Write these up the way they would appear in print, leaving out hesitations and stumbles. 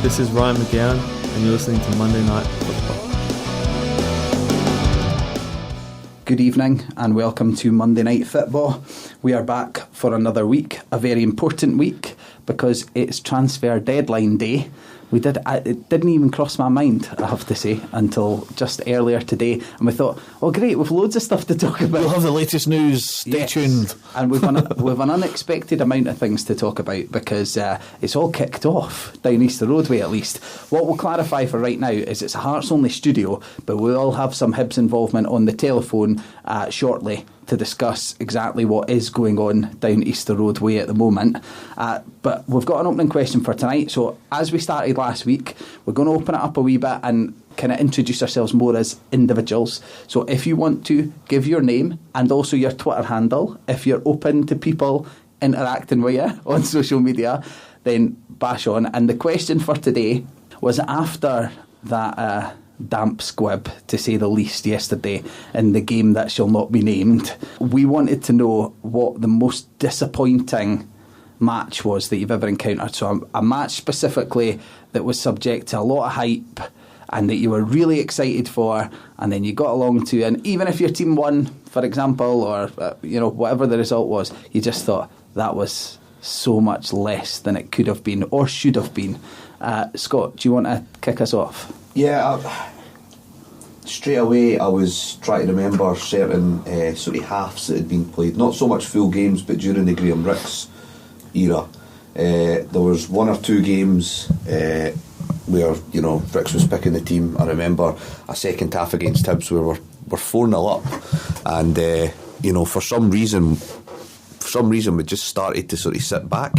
This is Ryan McGowan, and you're listening to Monday Night Football. Good evening and welcome to Monday Night Football. We are back for another week, a very important week because it's transfer deadline day. It didn't even cross my mind, I have to say, until just earlier today. And we thought, oh great, we've loads of stuff to talk about. We'll have the latest news, stay tuned. And we've an unexpected amount of things to talk about because it's all kicked off, down Easter Roadway at least. What we'll clarify for right now is it's a Hearts-only studio, but we'll have some Hibs involvement on the telephone shortly to discuss exactly what is going on down Easter Roadway at the moment. But we've got an opening question for tonight. So as we started last week, we're going to open it up a wee bit and kind of introduce ourselves more as individuals. So if you want to give your name and also your Twitter handle, if you're open to people interacting with you on social media, then bash on. And the question for today was after that damp squib, to say the least, yesterday in the game that shall not be named. We wanted to know what the most disappointing match was that you've ever encountered. So a match specifically that was subject to a lot of hype and that you were really excited for, and then you got along to, and even if your team won, for example, or whatever the result was, you just thought that was so much less than it could have been or should have been. Scott, do you want to kick us off? Yeah, straight away I was trying to remember certain sort of halves that had been played. Not so much full games, but during the Graham Ricks era. There was one or two games where, Ricks was picking the team. I remember a second half against Hibs where we're 4-0 up. And, for some reason we just started to sort of sit back.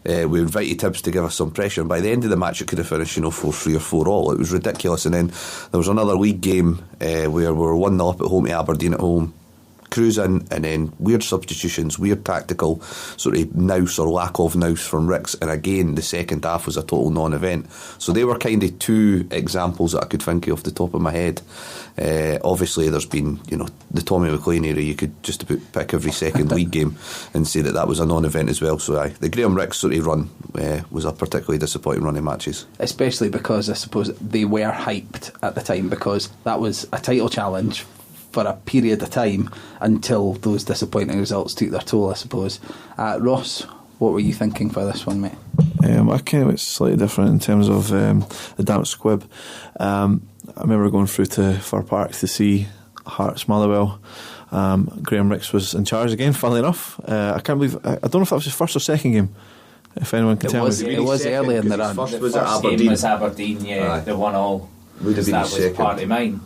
We invited Hibs to give us some pressure, and by the end of the match it could have finished 4-3 or 4-4. It was ridiculous. And then there was another league game where we were 1-0 up at home to Aberdeen at home, cruising, and then weird substitutions, weird tactical sort of nous or lack of nous from Ricks, and again the second half was a total non-event. So they were kind of two examples that I could think of off the top of my head. Obviously there's been the Tommy McLean era. You could just about pick every second league game and say that was a non-event as well. So the Graham Ricks sort of run was a particularly disappointing run of matches, especially because I suppose they were hyped at the time because that was a title challenge for a period of time until those disappointing results took their toll, I suppose. Ross, what were you thinking for this one, mate? I kind of went slightly different in terms of the damp squib. I remember going through to Fir Park to see Hearts Motherwell. Graham Ricks was in charge again, funnily enough. I can't believe, I don't know if that was his first or second game, if anyone can tell me. It was early in the run. The first game was Aberdeen, the 1-1. That was part of mine.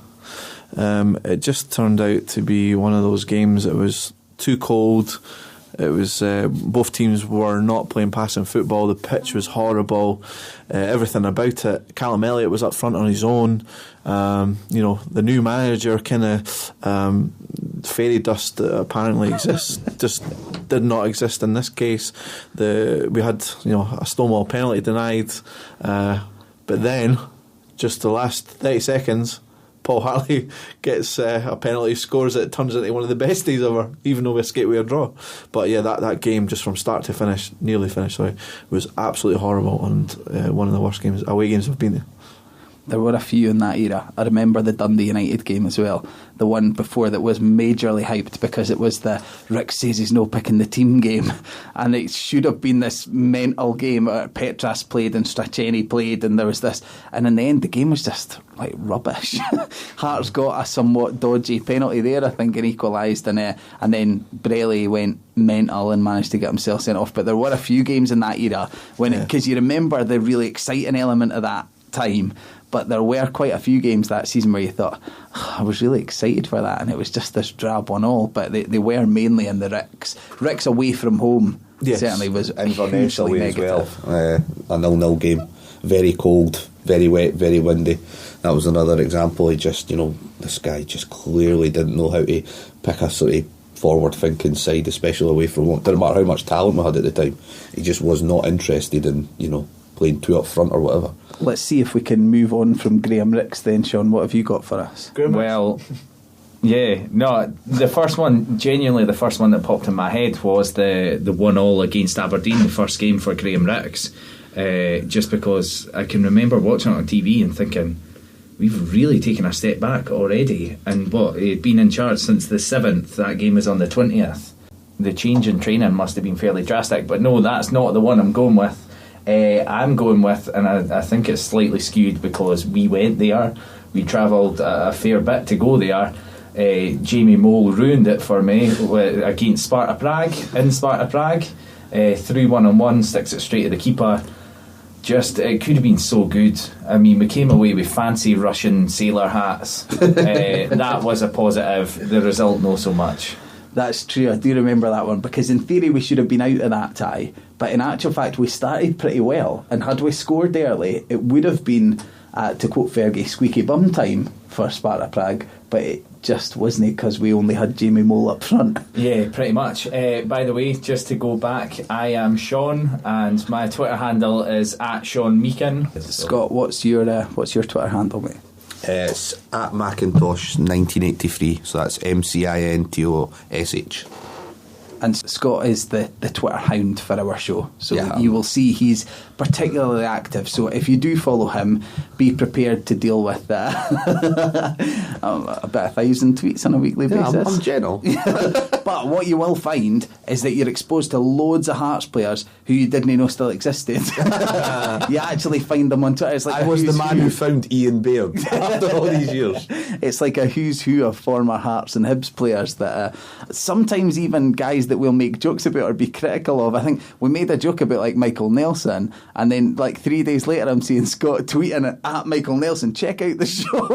It just turned out to be one of those games. It was too cold. It was both teams were not playing passing football. The pitch was horrible. Everything about it. Callum Elliott was up front on his own. The new manager kind of fairy dust that apparently exists just did not exist in this case. We had a Stonewall penalty denied, but then just the last 30 seconds. Paul Hartley gets a penalty, scores it, turns into one of the best days ever, even though we escaped with a draw. But yeah, that game just from start to finish, nearly finished, was absolutely horrible and one of the worst away games I've been to. There were a few in that era. I remember the Dundee United game as well, the one before that was majorly hyped because it was the Rick says he's no picking the team game, and it should have been this mental game. Petras played and Stracheni played, and there was this, and in the end the game was just like rubbish. Hearts got a somewhat dodgy penalty there, I think, and equalised, and then Brelly went mental and managed to get himself sent off. But there were a few games in that era because you remember the really exciting element of that time. But there were quite a few games that season where you thought, I was really excited for that, and it was just this drab 1-1. But they were mainly in the Ricks. Ricks away from home certainly was hugely negative. As well. A 0-0 game, very cold, very wet, very windy. That was another example. He just, this guy just clearly didn't know how to pick a sort of forward-thinking side, especially away from home. Didn't matter how much talent we had at the time. He just was not interested in, playing two up front or whatever. Let's see if we can move on from Graham Ricks then, Sean. What have you got for us? Well, the first one, genuinely the first one that popped in my head was the 1-1 against Aberdeen, the first game for Graham Ricks. just because I can remember watching it on TV and thinking, we've really taken a step back already. And he'd been in charge since the 7th. That game was on the 20th. The change in training must have been fairly drastic. But no, that's not the one I'm going with. I'm going with, and I think it's slightly skewed because we went there. We travelled a fair bit to go there. Jamie Mole ruined it for me against Sparta Prague, in Sparta Prague. 3 1-on-1, sticks it straight to the keeper. It could have been so good. I mean, we came away with fancy Russian sailor hats. That was a positive. The result, no so much. That's true, I do remember that one, because in theory we should have been out of that tie, but in actual fact we started pretty well, and had we scored early it would have been, to quote Fergie, squeaky bum time for Sparta Prague, but it just wasn't, because we only had Jamie Mole up front. Yeah, pretty much. By the way, just to go back, I am Sean, and my Twitter handle is @SeanMeakin. Scott, what's your Twitter handle, mate? It's @Macintosh1983, so that's MCINTOSH. And Scott is the Twitter hound for our show, so you will see he's particularly active. So if you do follow him, be prepared to deal with about 1,000 tweets on a weekly basis. I'm gentle. But what you will find is that you're exposed to loads of Hearts players who you didn't know still existed. You actually find them on Twitter. It's like I was the man who found Ian Baird after all these years. It's like a who's who of former Hearts and Hibs players that sometimes even guys that we'll make jokes about or be critical of. I think we made a joke about like Michael Nelson, and then like 3 days later I'm seeing Scott tweeting at Michael Nelson, check out the show.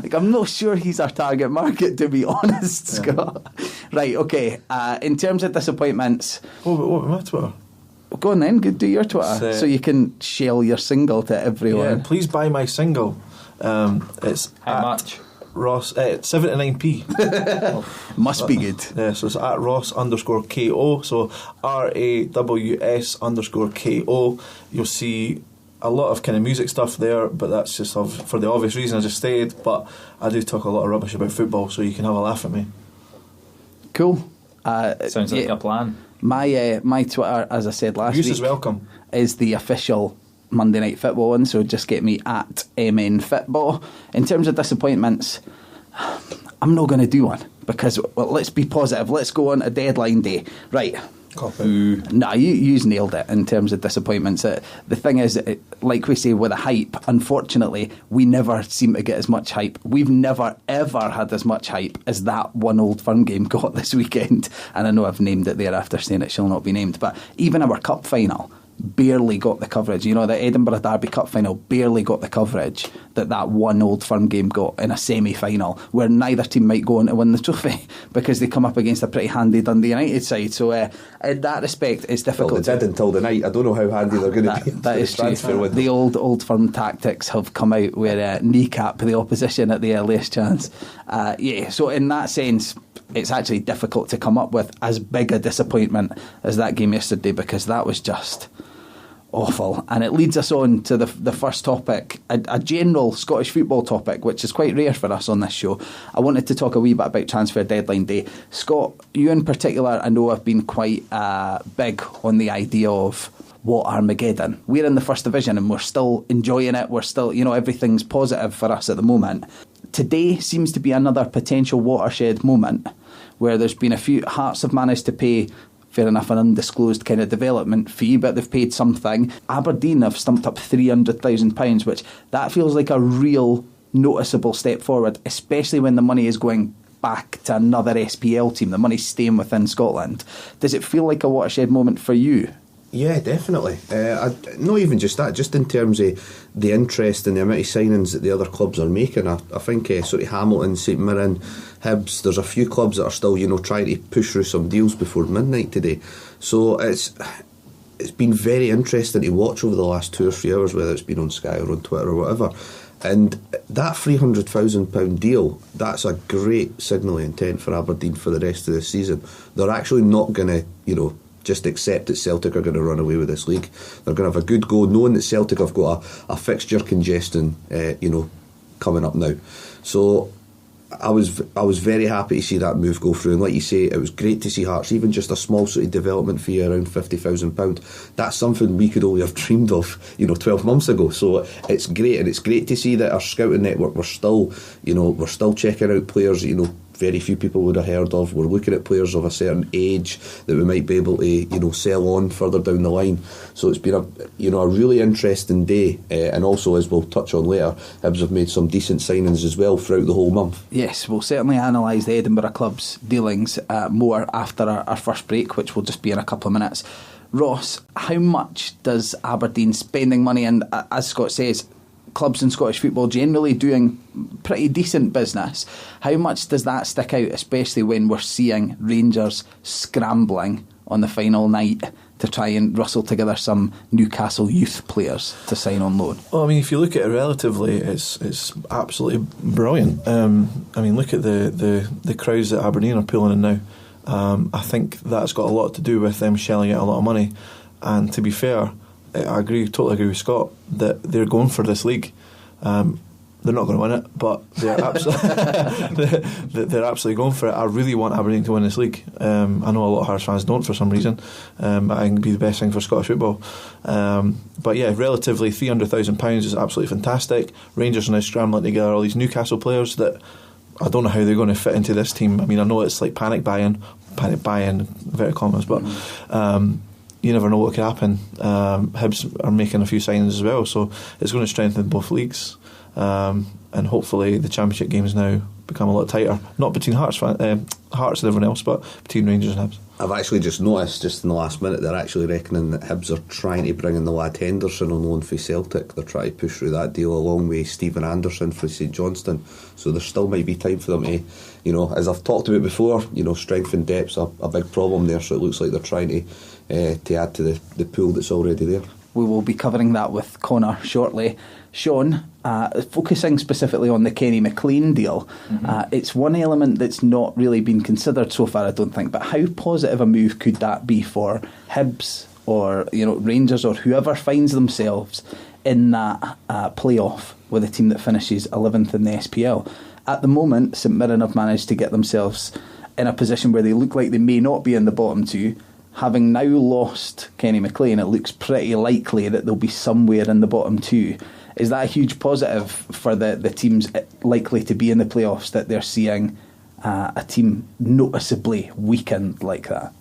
Like, I'm not sure he's our target market, to be honest, Scott. Right, okay. In terms of disappointments, what my Twitter? Go on then, do your Twitter so you can shell your single to everyone. Yeah, please buy my single. It's how much? Ross, 79p. Must be good. Yeah, so it's at Ross_KO. So RAWS_KO. You'll see a lot of kind of music stuff there, but that's just for the obvious reason I just stated. But I do talk a lot of rubbish about football, so you can have a laugh at me. Cool. Sounds like a plan. My Twitter, as I said last week, is welcome, is the official Monday Night Football one, so just get me at MNFootball. In terms of disappointments, I'm not going to do one because, well, let's be positive. Let's go on a deadline day. Right. Nah, you've nailed it in terms of disappointments. The thing is, like we say with a hype, unfortunately, we never seem to get as much hype. We've never, ever had as much hype as that one Old Firm game got this weekend. And I know I've named it there after saying it shall not be named, but even our cup final barely got the coverage. You know, the Edinburgh Derby Cup final barely got the coverage that one Old Firm game got in a semi-final, where neither team might go on to win the trophy because they come up against a pretty handy Dundee United side. So in that respect, it's difficult. Well, they did until the night. I don't know how handy they're going to be. That is true. The Old Firm tactics have come out where kneecap the opposition at the earliest chance. So in that sense, it's actually difficult to come up with as big a disappointment as that game yesterday, because that was just awful. And it leads us on to the first topic, a general Scottish football topic, which is quite rare for us on this show. I wanted to talk a wee bit about transfer deadline day. Scott, you in particular, I know have been quite big on the idea of what Armageddon. We're in the First Division and we're still enjoying it. We're still, everything's positive for us at the moment. Today seems to be another potential watershed moment where there's been a few. Hearts have managed to pay, fair enough, an undisclosed kind of development fee, but they've paid something. Aberdeen have stumped up £300,000, which that feels like a real noticeable step forward, especially when the money is going back to another SPL team. The money's staying within Scotland. Does it feel like a watershed moment for you? Yeah, definitely. Not even just that, just in terms of the interest and the amount of signings that the other clubs are making. I think sort of Hamilton, St Mirren, Hibs, there's a few clubs that are still, trying to push through some deals before midnight today. So it's been very interesting to watch over the last 2 or 3 hours, whether it's been on Sky or on Twitter or whatever. And that £300,000 deal, that's a great signal of intent for Aberdeen for the rest of the season. They're actually not going to, just accept that Celtic are going to run away with this league. They're going to have a good go, knowing that Celtic have got a fixture congestion, coming up now. So I was very happy to see that move go through, and like you say, it was great to see Hearts, even just a small sort of development fee around £50,000. That's something we could only have dreamed of, 12 months ago. So it's great, and it's great to see that our scouting network, we're still checking out players, very few people would have heard of. We're looking at players of a certain age that we might be able to, sell on further down the line. So it's been a really interesting day, and also, as we'll touch on later, Hibs have made some decent signings as well throughout the whole month. Yes, we'll certainly analyse the Edinburgh club's dealings more after our first break, which will just be in a couple of minutes. Ross, how much does Aberdeen spending money, and as Scott says, clubs in Scottish football generally doing pretty decent business, how much does that stick out, especially when we're seeing Rangers scrambling on the final night to try and rustle together some Newcastle youth players to sign on loan? Well, I mean, if you look at it relatively, it's absolutely brilliant. Look at the crowds that Aberdeen are pulling in now. I think that's got a lot to do with them shelling out a lot of money. And to be fair, I totally agree with Scott that they're going for this league. They're not going to win it, but they're absolutely they're absolutely going for it. I really want Aberdeen to win this league. I know a lot of Hearts fans don't for some reason, but I think it'd be the best thing for Scottish football. But yeah, relatively £300,000 is absolutely fantastic. Rangers are now scrambling together all these Newcastle players that I don't know how they're going to fit into this team. I mean, I know it's like panic buying, inverted commas, but you never know what could happen. Hibs are making a few signings as well, so it's going to strengthen both leagues, and hopefully the Championship games now become a lot tighter, not between Hearts and everyone else, but between Rangers and Hibs. I've actually just noticed, just in the last minute, they're actually reckoning that Hibs are trying to bring in the lad Henderson on loan for Celtic. They're trying to push through that deal along with Stephen Anderson for St Johnstone, so there still might be time for them to, as I've talked about before, strength and depth's a big problem there, so it looks like they're trying to add to the pool that's already there. We will be covering that with Connor shortly. Sean, focusing specifically on the Kenny McLean deal, it's one element that's not really been considered so far, I don't think, but how positive a move could that be for Hibs or Rangers or whoever finds themselves in that playoff with a team that finishes 11th in the SPL? At the moment, St Mirren have managed to get themselves in a position where they look like they may not be in the bottom two. Having now lost Kenny McLean, it looks pretty likely that they'll be somewhere in the bottom two. Is that a huge positive for the teams likely to be in the playoffs, that they're seeing a team noticeably weakened like that?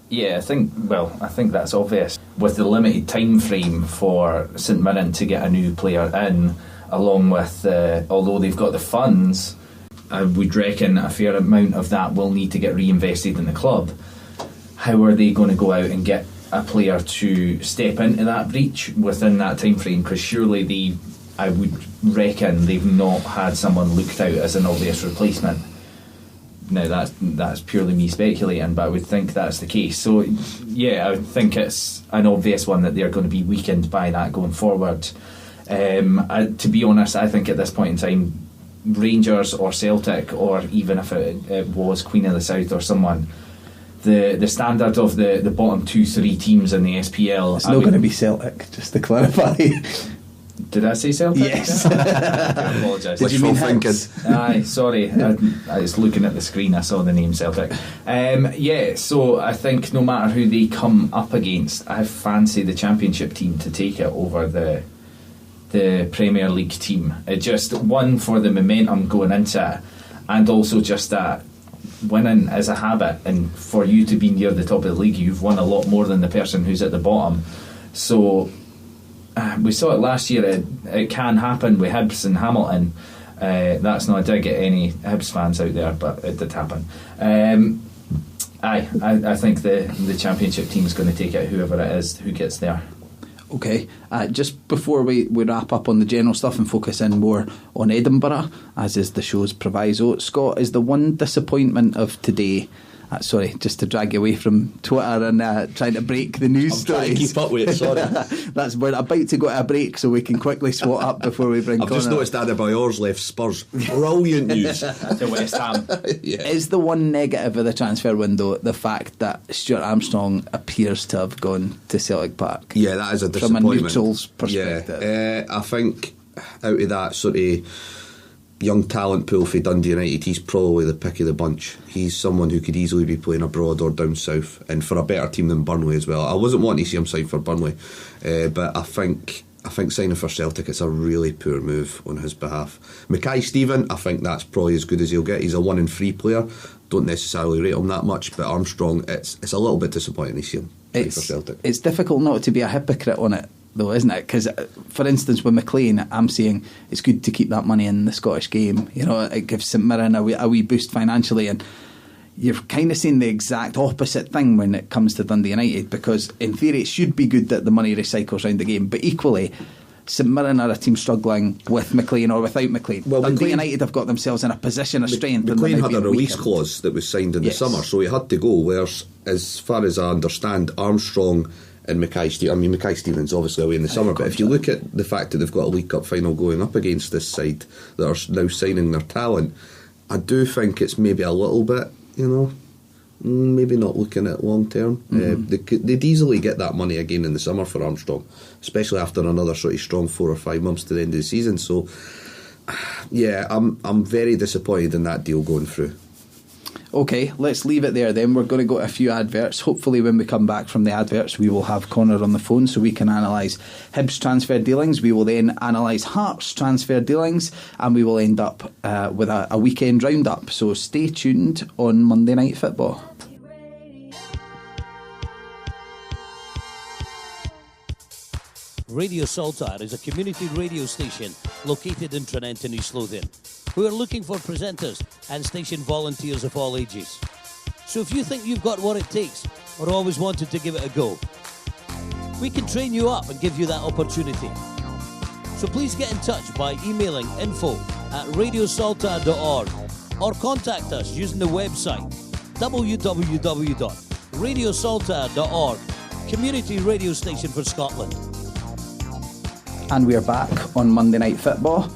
Yeah, I think that's obvious. With the limited time frame for St Mirren to get a new player in, along with, although they've got the funds, I would reckon a fair amount of that will need to get reinvested in the club. How are they going to go out and get a player to step into that breach within that time frame? Because surely I would reckon they've not had someone looked out as an obvious replacement. Now that's purely me speculating, but I would think that's the case. So yeah, I would think it's an obvious one that they're going to be weakened by that going forward. To be honest, I think at this point in time, Rangers or Celtic, or even if it was Queen of the South or someone, the standard of the bottom 2-3 teams in the SPL. It's not going to be Celtic, just to clarify. Did I say Celtic? Yes. I apologise. Did you mean thinking? Aye, sorry. I was looking at the screen, I saw the name Celtic. So I think no matter who they come up against, I fancy the Championship team to take it over the Premier League team. It just, one, for the momentum going into it, and also just that winning is a habit, and for you to be near the top of the league, you've won a lot more than the person who's at the bottom. So we saw it last year. It can happen with Hibs and Hamilton. That's not a dig at any Hibs fans out there, but it did happen. I think the Championship team is going to take it, whoever it is who gets there. Okay, just before we wrap up on the general stuff and focus in more on Edinburgh, as is the show's proviso, Scott, is the one disappointment of today, sorry, just to drag you away from Twitter and trying to break the news stories. Trying to keep up with it, sorry. We're about to go to a break, so we can quickly swat up before we bring Connor. I've just noticed Adebayor's left Spurs. Brilliant news. To West Ham. Yeah. Is the one negative of the transfer window the fact that Stuart Armstrong appears to have gone to Celtic Park? Yeah, that is a disappointment. From a neutral's perspective. Yeah, I think out of that sort of young talent pool for Dundee United, he's probably the pick of the bunch. He's someone who could easily be playing abroad or down south, and for a better team than Burnley as well. I wasn't wanting to see him sign for Burnley, but I think signing for Celtic, it's a really poor move on his behalf. Mackay Steven, I think that's probably as good as he'll get. He's a 1 in 3 player. Don't necessarily rate him that much, but Armstrong, it's a little bit disappointing to see him play for Celtic. It's difficult not to be a hypocrite on it, though, isn't it? Because, for instance, with McLean, I'm saying it's good to keep that money in the Scottish game. You know, it gives St Mirren a wee boost financially, and you're kind of saying the exact opposite thing when it comes to Dundee United, because in theory it should be good that the money recycles around the game, but equally St Mirren are a team struggling with McLean or without McLean. Well, Dundee United have got themselves in a position of strength. McLean had a release clause that was signed in the summer, so he had to go, whereas, as far as I understand, Armstrong and Mackay Stevens obviously away in the summer, but if you look at the fact that they've got a League Cup final going up against this side that are now signing their talent, I do think it's maybe a little bit, you know, maybe not looking at long term. They'd easily get that money again in the summer for Armstrong, especially after another sort of strong 4 or 5 months to the end of the season. So yeah, I'm very disappointed in that deal going through. Okay, let's leave it there then. We're going to go to a few adverts. Hopefully when we come back from the adverts we will have Connor on the phone so we can analyse Hibs transfer dealings. We will then analyse Hearts transfer dealings, and we will end up with a weekend roundup. So stay tuned on Monday Night Football. Radio Saltaire is a community radio station located in Trinent in East Lothian. We are looking for presenters and station volunteers of all ages. So if you think you've got what it takes or always wanted to give it a go, we can train you up and give you that opportunity. So please get in touch by emailing info@radiosaltaire.org or contact us using the website www.radiosaltaire.org, community radio station for Scotland. And we're back on Monday Night Football.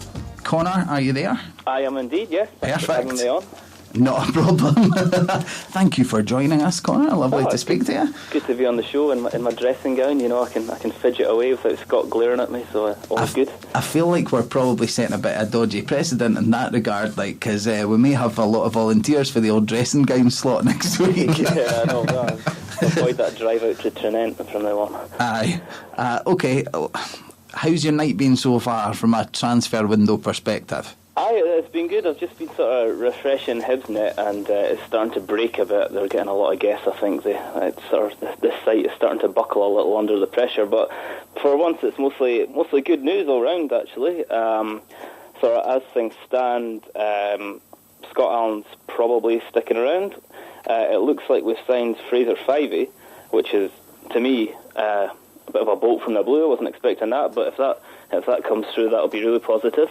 Connor, are you there? I am indeed, yes. Perfect. Not a problem. Thank you for joining us, Connor. Lovely to speak to you. Good to be on the show in my dressing gown. You know, I can fidget away without Scott glaring at me, so all's good. I feel like we're probably setting a bit of a dodgy precedent in that regard, like, because we may have a lot of volunteers for the old dressing gown slot next week. Yeah, I know. Avoid that drive out to Trinent from now on. Aye. Okay. How's your night been so far from a transfer window perspective? It's been good. I've just been sort of refreshing Hibsnet, and it's starting to break a bit. They're getting a lot of guests, I think. It's sort of this site is starting to buckle a little under the pressure, but for once it's mostly good news all round, actually. So as things stand, Scott Allen's probably sticking around. It looks like we've signed Fraser Fivey, which is, to me, a bit of a bolt from the blue. I wasn't expecting that, but if that comes through, that'll be really positive.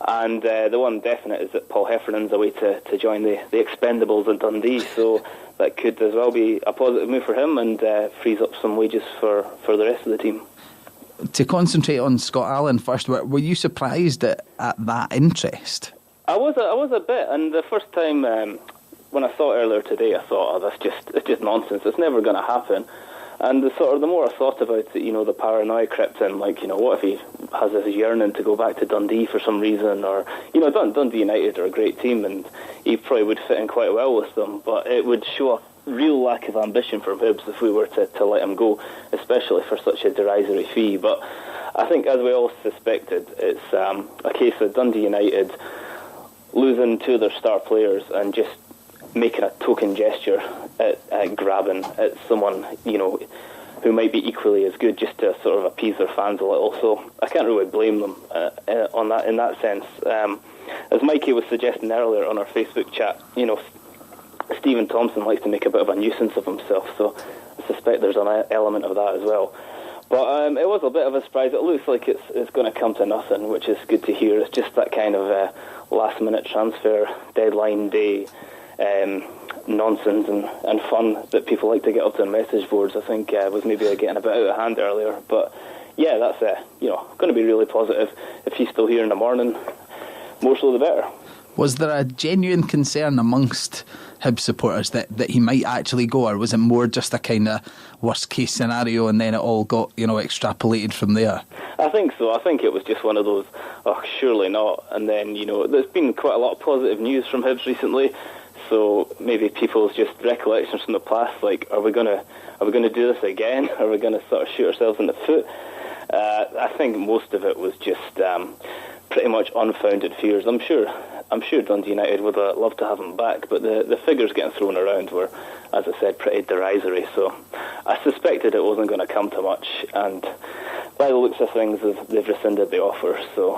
And the one definite is that Paul Heffernan's away to join the Expendables at Dundee, so that could as well be a positive move for him and frees up some wages for the rest of the team. To concentrate on Scott Allen first, were you surprised at that interest? I was a bit, and the first time when I saw it earlier today, I thought, it's just nonsense. It's never going to happen. And the more I thought about it, you know, the paranoia crept in. Like, you know, what if he has this yearning to go back to Dundee for some reason, or, you know, Dundee United are a great team, and he probably would fit in quite well with them. But it would show a real lack of ambition from Hibs if we were to let him go, especially for such a derisory fee. But I think, as we all suspected, it's a case of Dundee United losing 2 of their star players and just making a token gesture at grabbing at someone, you know, who might be equally as good, just to sort of appease their fans a little. So I can't really blame them on that in that sense. As Mikey was suggesting earlier on our Facebook chat, you know, Stephen Thompson likes to make a bit of a nuisance of himself, so I suspect there's an element of that as well. But it was a bit of a surprise. It looks like it's going to come to nothing, which is good to hear. It's just that kind of last-minute transfer, deadline day nonsense and fun that people like to get up to on message boards. I think was maybe getting a bit out of hand earlier. But yeah, that's going to be really positive. If he's still here in the morning, more so the better. Was there a genuine concern amongst Hibs supporters that he might actually go, or was it more just a kind of worst case scenario and then it all got, you know, extrapolated from there? I think so. I think it was just one of those, oh, surely not. And then, there's been quite a lot of positive news from Hibs recently, so maybe people's just recollections from the past, like, are we going to do this again? Are we going to sort of shoot ourselves in the foot? I think most of it was just pretty much unfounded fears. I'm sure Dundee United would love to have him back, but the figures getting thrown around were, as I said, pretty derisory. So I suspected it wasn't going to come to much, and by the looks of things, they've rescinded the offer. So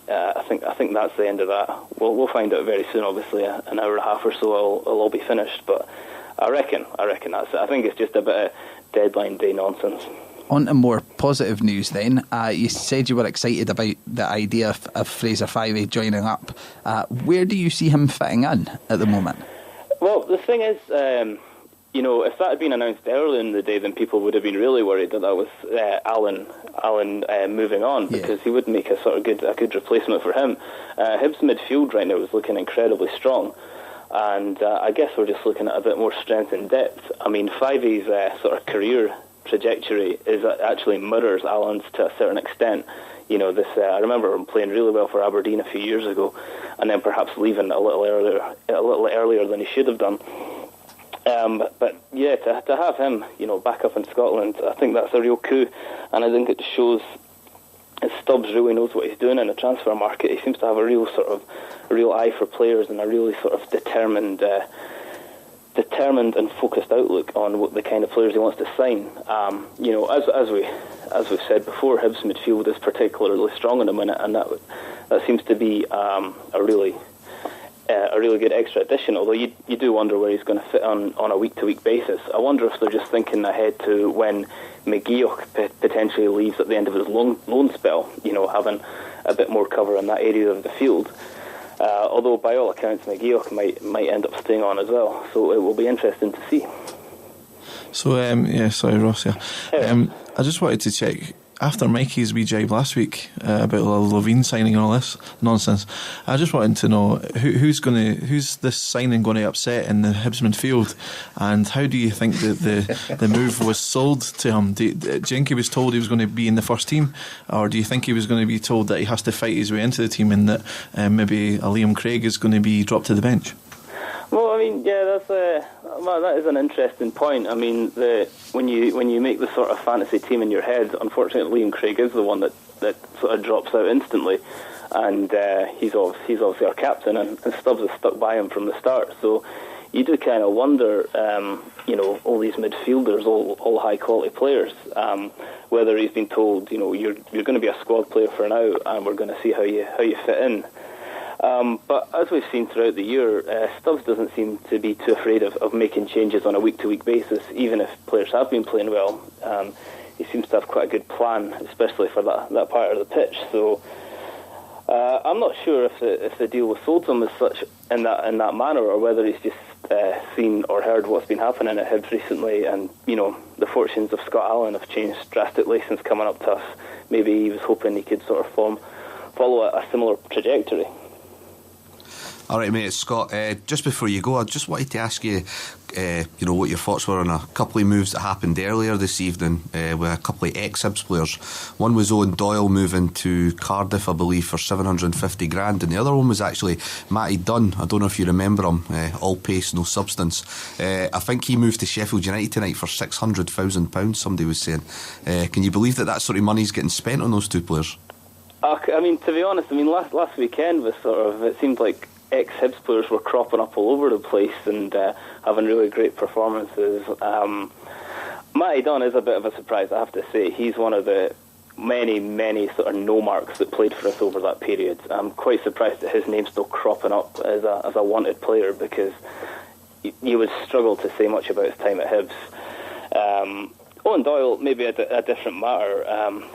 I think that's the end of that. We'll find out very soon. Obviously, an hour and a half or so, it'll all be finished. But I reckon that's it. I think it's just a bit of deadline day nonsense. On to more positive news then. You said you were excited about the idea of Fraser Fivey joining up. Where do you see him fitting in at the moment? Well, the thing is, if that had been announced earlier in the day, then people would have been really worried that was Alan moving on, because he would make a sort of good replacement for him. Hibs midfield right now is looking incredibly strong, and I guess we're just looking at a bit more strength and depth. I mean, Fivey's sort of career trajectory actually mirrors Alan's to a certain extent. I remember him playing really well for Aberdeen a few years ago, and then perhaps leaving a little earlier than he should have done. But yeah, to have him, back up in Scotland, I think that's a real coup, and I think it shows Stubbs really knows what he's doing in the transfer market. He seems to have a real eye for players and a really sort of determined and focused outlook on what the kind of players he wants to sign. As we've said before, Hibs midfield is particularly strong in a minute, and that seems to be a really good extra addition. Although you do wonder where he's going to fit on a week-to-week basis. I wonder if they're just thinking ahead to when McGeoch potentially leaves at the end of his loan spell. Having a bit more cover in that area of the field. Although by all accounts McGeoch might end up staying on as well, so it will be interesting to see. So sorry Ross, I just wanted to check, after Mikey's wee jibe last week about Levine signing and all this nonsense, I just wanted to know who's this signing going to upset in the Hibs midfield, and how do you think that the move was sold to him? Do you think he was told he was going to be in the first team, or do you think he was going to be told that he has to fight his way into the team, and that maybe a Liam Craig is going to be dropped to the bench? Well, I mean, yeah, that is an interesting point. I mean, when you make the sort of fantasy team in your head, unfortunately, Liam Craig is the one that sort of drops out instantly, and he's obviously our captain, and Stubbs has stuck by him from the start. So you do kind of wonder, all these midfielders, all high quality players, whether he's been told, you're going to be a squad player for now, and we're going to see how you fit in. But as we've seen throughout the year, Stubbs doesn't seem to be too afraid of making changes on a week-to-week basis, even if players have been playing well. He seems to have quite a good plan, especially for that part of the pitch. So I'm not sure if the deal was sold to him as such in that manner, or whether he's just seen or heard what's been happening at Hibs recently, and the fortunes of Scott Allan have changed drastically since coming up to us. Maybe he was hoping he could sort of follow a similar trajectory. All right, mate, it's Scott. Just before you go, I just wanted to ask you, what your thoughts were on a couple of moves that happened earlier this evening with a couple of ex-Hibs players. One was Owen Doyle moving to Cardiff, I believe, for $750,000, and the other one was actually Matty Dunn. I don't know if you remember him. All pace, no substance. I think he moved to Sheffield United tonight for £600,000. Somebody was saying. Can you believe that sort of money's getting spent on those two players? I mean, to be honest, last weekend was it seemed like ex-Hibs players were cropping up all over the place and having really great performances. Matty Dunn is a bit of a surprise, I have to say. He's one of the many sort of no-marks that played for us over that period. I'm quite surprised that his name's still cropping up as a wanted player, because you would struggle to say much about his time at Hibs. Owen Doyle, maybe a different matter.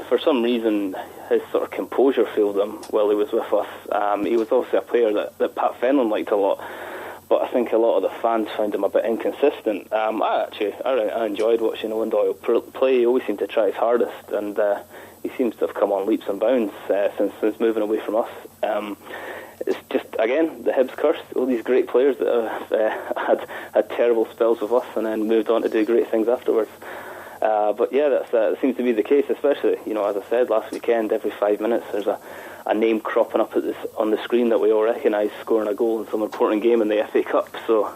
For some reason, his sort of composure failed him while he was with us. He was obviously a player that Pat Fenlon liked a lot, but I think a lot of the fans found him a bit inconsistent. I enjoyed watching Owen Doyle play. He always seemed to try his hardest, and he seems to have come on leaps and bounds since moving away from us. It's just, again, the Hibs curse. All these great players that have had terrible spells with us and then moved on to do great things afterwards. But yeah, that seems to be the case, especially, as I said last weekend, every 5 minutes there's a name cropping up on the screen that we all recognise scoring a goal in some important game in the FA Cup. So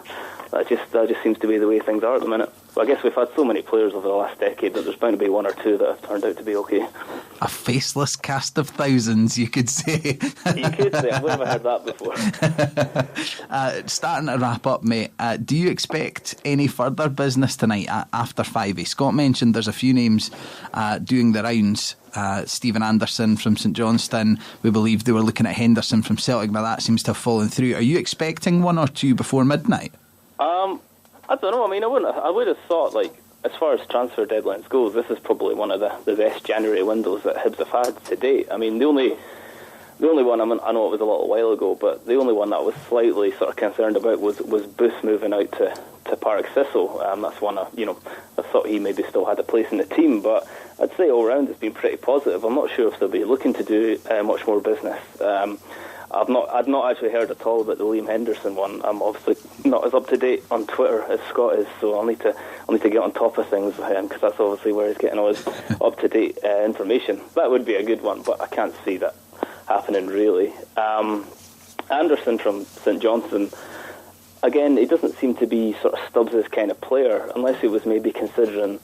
that just seems to be the way things are at the minute. But I guess we've had so many players over the last decade that there's bound to be one or two that have turned out to be okay. A faceless cast of thousands, you could say. You could say. I've never heard that before. Starting to wrap up, mate, do you expect any further business tonight after 5? Scott mentioned there's a few names doing the rounds. Stephen Anderson from St Johnstone, we believe they were looking at Henderson from Celtic, but that seems to have fallen through. Are you expecting one or two before midnight? I don't know. I mean, I would have thought, like, as far as transfer deadlines goes, this is probably one of the best January windows that Hibs have had to date. I mean, the only one, I know it was a little while ago, but the only one that I was slightly sort of concerned about was Booth moving out to Partick Thistle. That's one I thought he maybe still had a place in the team, but I'd say all round it's been pretty positive. I'm not sure if they'll be looking to do much more business. I'd not actually heard at all about the Liam Henderson one. I'm obviously not as up to date on Twitter as Scott is, so I'll need to get on top of things because that's obviously where he's getting all his up to date information. That would be a good one, but I can't see that happening really. Anderson from St Johnstone, again, he doesn't seem to be sort of Stubbs' kind of player, unless he was maybe considering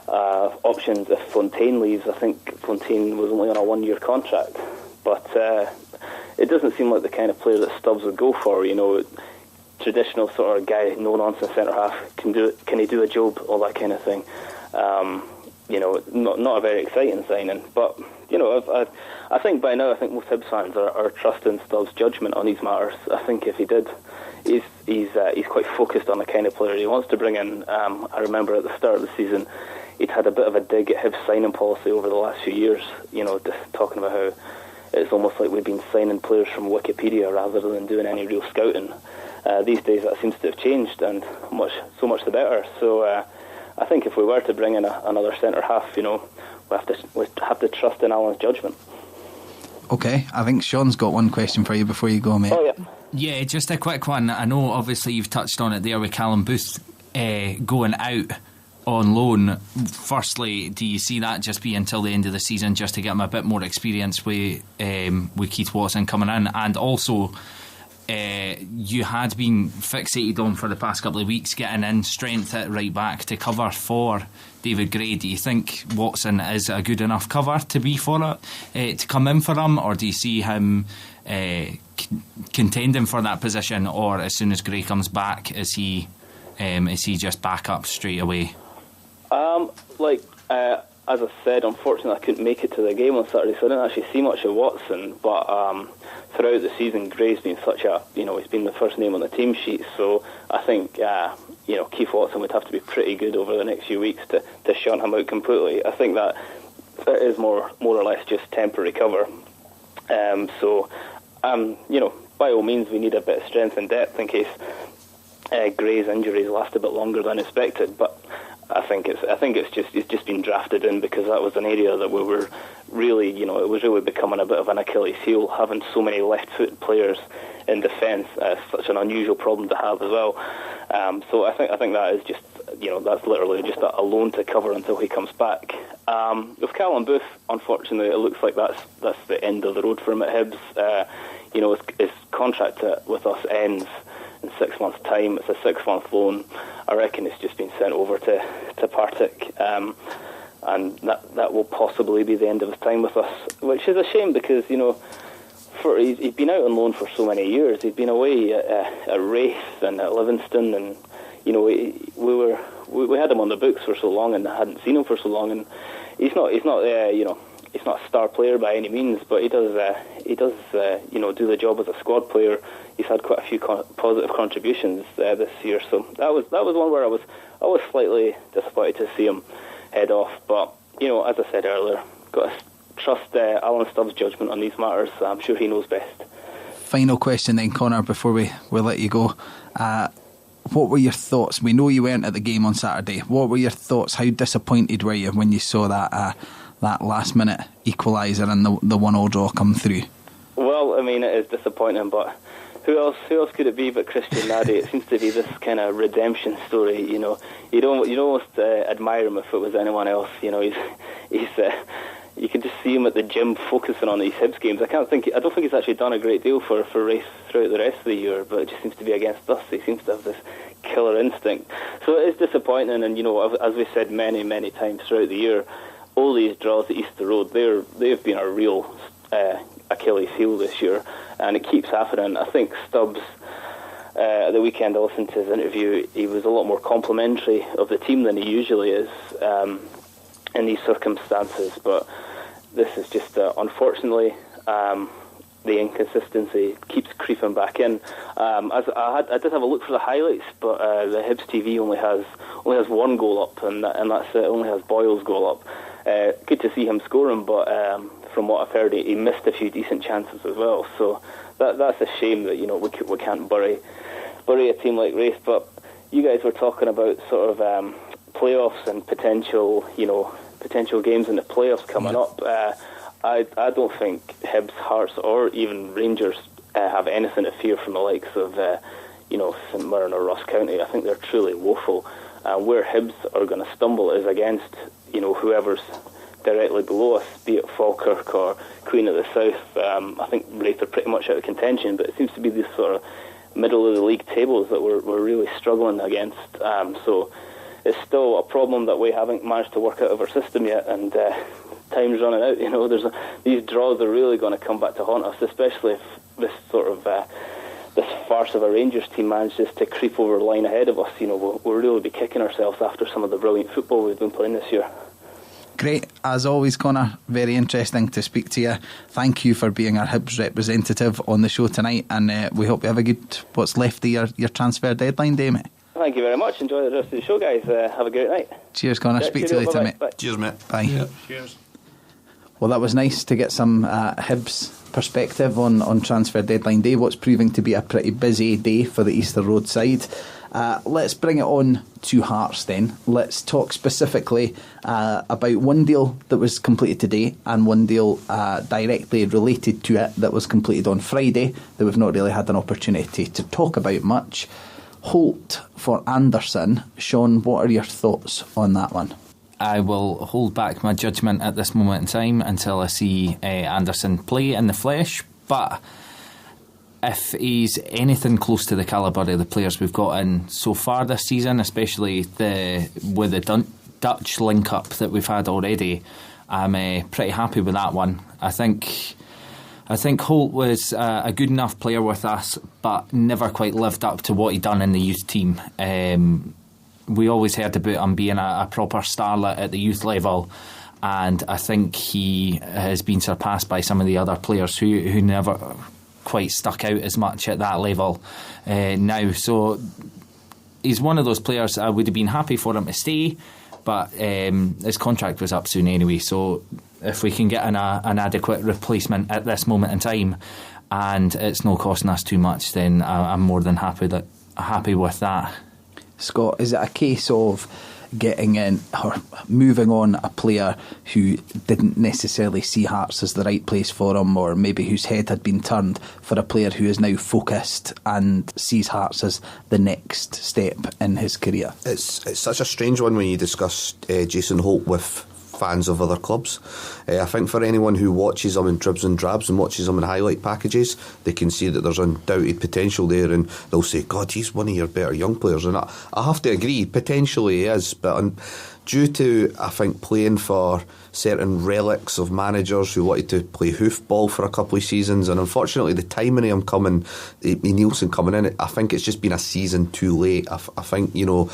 options if Fontaine leaves. I think Fontaine was only on a 1-year contract, but it doesn't seem like the kind of player that Stubbs would go for. Traditional sort of guy, no nonsense centre half. Can he do a job? All that kind of thing. Not a very exciting signing, but I think by now most Hibs fans are trusting Stubbs' judgment on these matters. I think if he did, he's quite focused on the kind of player he wants to bring in. I remember at the start of the season, he'd had a bit of a dig at Hibs' signing policy over the last few years. Just talking about how it's almost like we've been signing players from Wikipedia rather than doing any real scouting. These days that seems to have changed, and so much the better. So I think if we were to bring in another centre half, we have to trust in Alan's judgment. Okay, I think Sean's got one question for you before you go, mate. Oh yeah. Yeah, just a quick one. I know obviously you've touched on it there with Callum Booth going out on loan. Firstly, do you see that just be until the end of the season just to get him a bit more experience with Keith Watson coming in? And also, you had been fixated on for the past couple of weeks getting in strength at right back to cover for David Gray. Do you think Watson is a good enough cover to be for it, to come in for him, or do you see him contending for that position, or as soon as Gray comes back, is he just back up straight away? As I said, unfortunately I couldn't make it to the game on Saturday, so I didn't actually see much of Watson, but throughout the season Gray's been he's been the first name on the team sheet, so I think Keith Watson would have to be pretty good over the next few weeks to shut him out completely. I think that it is more or less just temporary cover. By all means we need a bit of strength and depth in case Gray's injuries last a bit longer than expected, but I think it's just been drafted in because that was an area that we were really, it was really becoming a bit of an Achilles heel, having so many left-footed players in defence. Such an unusual problem to have as well. So I think that is just, that's literally just a loan to cover until he comes back. With Callum Booth, unfortunately, it looks like that's the end of the road for him at Hibs. His contract with us ends in 6 months' time. It's a 6-month loan. I reckon it's just been sent over to Partick, and that will possibly be the end of his time with us, which is a shame because he's been out on loan for so many years. He'd been away at Raith and at Livingston, and we had him on the books for so long and hadn't seen him for so long, and he's not a star player by any means, but he does do the job as a squad player. He's had quite a few positive contributions this year, so that was one where I was slightly disappointed to see him head off. But as I said earlier, got to trust Alan Stubbs' judgment on these matters. I'm sure he knows best. Final question then, Connor, before we let you go. What were your thoughts? We know you weren't at the game on Saturday. What were your thoughts? How disappointed were you when you saw that last minute equaliser and the 1-1 draw come through? Well, I mean, it is disappointing, but Who else could it be but Christian Nadi? It seems to be this kind of redemption story. You know, you'd almost admire him if it was anyone else. You know, he's you can just see him at the gym focusing on these Hibs games. I don't think he's actually done a great deal for Raith throughout the rest of the year, but it just seems to be against us. He seems to have this killer instinct. So it is disappointing, and you know, as we said many times throughout the year, all these draws at Easter Road, they've been a real Achilles heel this year, and it keeps happening. I think Stubbs, at the weekend I listened to his interview, he was a lot more complimentary of the team than he usually is in these circumstances, but this is just unfortunately the inconsistency keeps creeping back in. I did have a look for the highlights, but the Hibs TV only has one goal up, and that's it. Only has Boyle's goal up. Good to see him scoring, but from what I've heard, he missed a few decent chances as well. So that's a shame that, you know, we can't bury a team like Raith. But you guys were talking about sort of playoffs and potential games in the playoffs coming up. I don't think Hibs, Hearts, or even Rangers have anything to fear from the likes of St Mirren or Ross County. I think they're truly woeful. Where Hibs are going to stumble is against, you know, whoever's directly below us, be it Falkirk or Queen of the South. I think Raith are pretty much out of contention, but it seems to be these sort of middle of the league tables that we're really struggling against. So it's still a problem that we haven't managed to work out of our system yet, and time's running out. You know, these draws are really going to come back to haunt us, especially if this sort of this farce of a Rangers team manages to creep over the line ahead of us. You know, we'll really be kicking ourselves after some of the brilliant football we've been playing this year. Great, as always, Connor. Very interesting to speak to you. Thank you for being our Hibs representative on the show tonight, and we hope you have a good what's left of your transfer deadline day, mate. Thank you very much. Enjoy the rest of the show, guys. Have a great night. Cheers, Connor. Speak to you later, mate. Bye. Cheers, mate. Bye. Yeah. Cheers. Well, that was nice to get some Hibs perspective on transfer deadline day, what's proving to be a pretty busy day for the Easter Road side. Let's bring it on to Hearts then. Let's talk specifically about one deal that was completed today and one deal directly related to it that was completed on Friday that we've not really had an opportunity to talk about much. Holt for Anderson. Sean, what are your thoughts on that one? I will hold back my judgment at this moment in time until I see Anderson play in the flesh, but if he's anything close to the calibre of the players we've got in so far this season, especially with the Dutch link-up that we've had already, I'm pretty happy with that one. I think Holt was a good enough player with us, but never quite lived up to what he'd done in the youth team. We always heard about him being a proper starlet at the youth level, and I think he has been surpassed by some of the other players who never quite stuck out as much at that level now. So he's one of those players I would have been happy for him to stay, but his contract was up soon anyway, so if we can get an adequate replacement at this moment in time and it's not costing us too much, then I'm more than happy with that. Scott, is it a case of getting in or moving on a player who didn't necessarily see Hearts as the right place for him, or maybe whose head had been turned, for a player who is now focused and sees Hearts as the next step in his career? It's such a strange one when you discuss Jason Holt with fans of other clubs. I think for anyone who watches him in dribs and drabs and watches him in highlight packages, they can see that there's undoubted potential there, and they'll say, God, he's one of your better young players. And I have to agree, potentially he is, but due to, I think, playing for certain relics of managers who wanted to play hoofball for a couple of seasons, and unfortunately the timing of him Nielsen coming in, I think it's just been a season too late. I think, you know,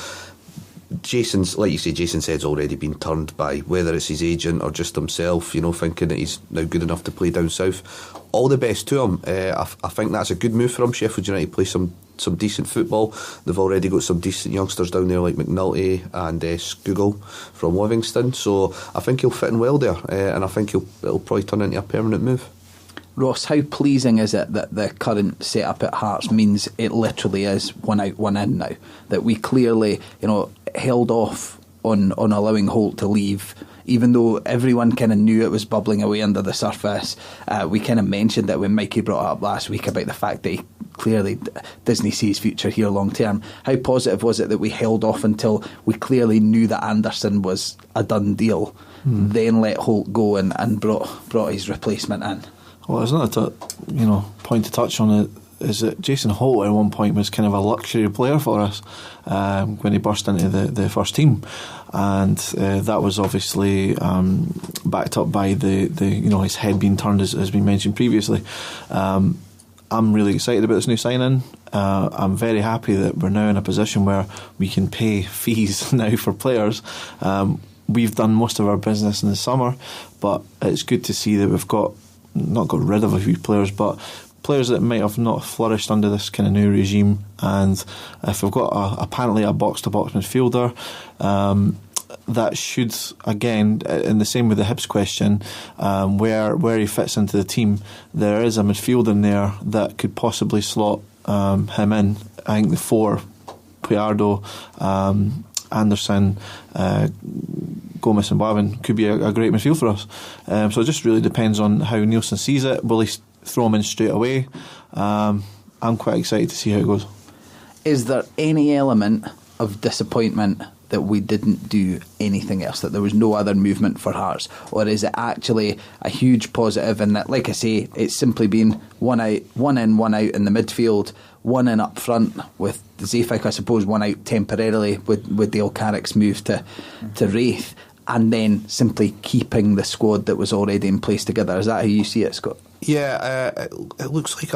Jason's, like you say, Jason's head's already been turned by whether it's his agent or just himself, you know, thinking that he's now good enough to play down south. All the best to him. I think that's a good move for him. Sheffield United play some decent football. They've already got some decent youngsters down there like McNulty and Skugel from Livingston, so I think he'll fit in well there, and I think it'll probably turn into a permanent move. Ross, how pleasing is it that the current setup at Hearts means it literally is one out, one in now? That we clearly, you know, held off on allowing Holt to leave, even though everyone kind of knew it was bubbling away under the surface. We kind of mentioned it when Mikey brought it up last week about the fact that he clearly Disney sees future here long term. How positive was it that we held off until we clearly knew that Anderson was a done deal, then let Holt go and brought his replacement in? Well, there's another point to touch on it, is that Jason Holt at one point was kind of a luxury player for us when he burst into the first team, and that was obviously backed up by the his head being turned, as been mentioned previously. I'm really excited about this new signing. I'm very happy that we're now in a position where we can pay fees now for players. We've done most of our business in the summer, but it's good to see that we've not got rid of a few players, but players that might have not flourished under this kind of new regime. And if we've got apparently a box-to-box midfielder, that should, again, in the same with the Hibs question, where he fits into the team, there is a midfield in there that could possibly slot him in. I think the four, Piardo, Anderson, Gomez and Bowen, could be a great midfield for us. So it just really depends on how Nielsen sees it. Will he throw him in straight away? I'm quite excited to see how it goes. Is there any element of disappointment that we didn't do anything else, that there was no other movement for Hearts, or is it actually a huge positive in that, like I say, it's simply been one in, one out in the midfield, one in up front with Zafik, I suppose, one out temporarily with Dale Carrick's move to Raith, and then simply keeping the squad that was already in place together? Is that how you see it, Scott? Yeah, it looks like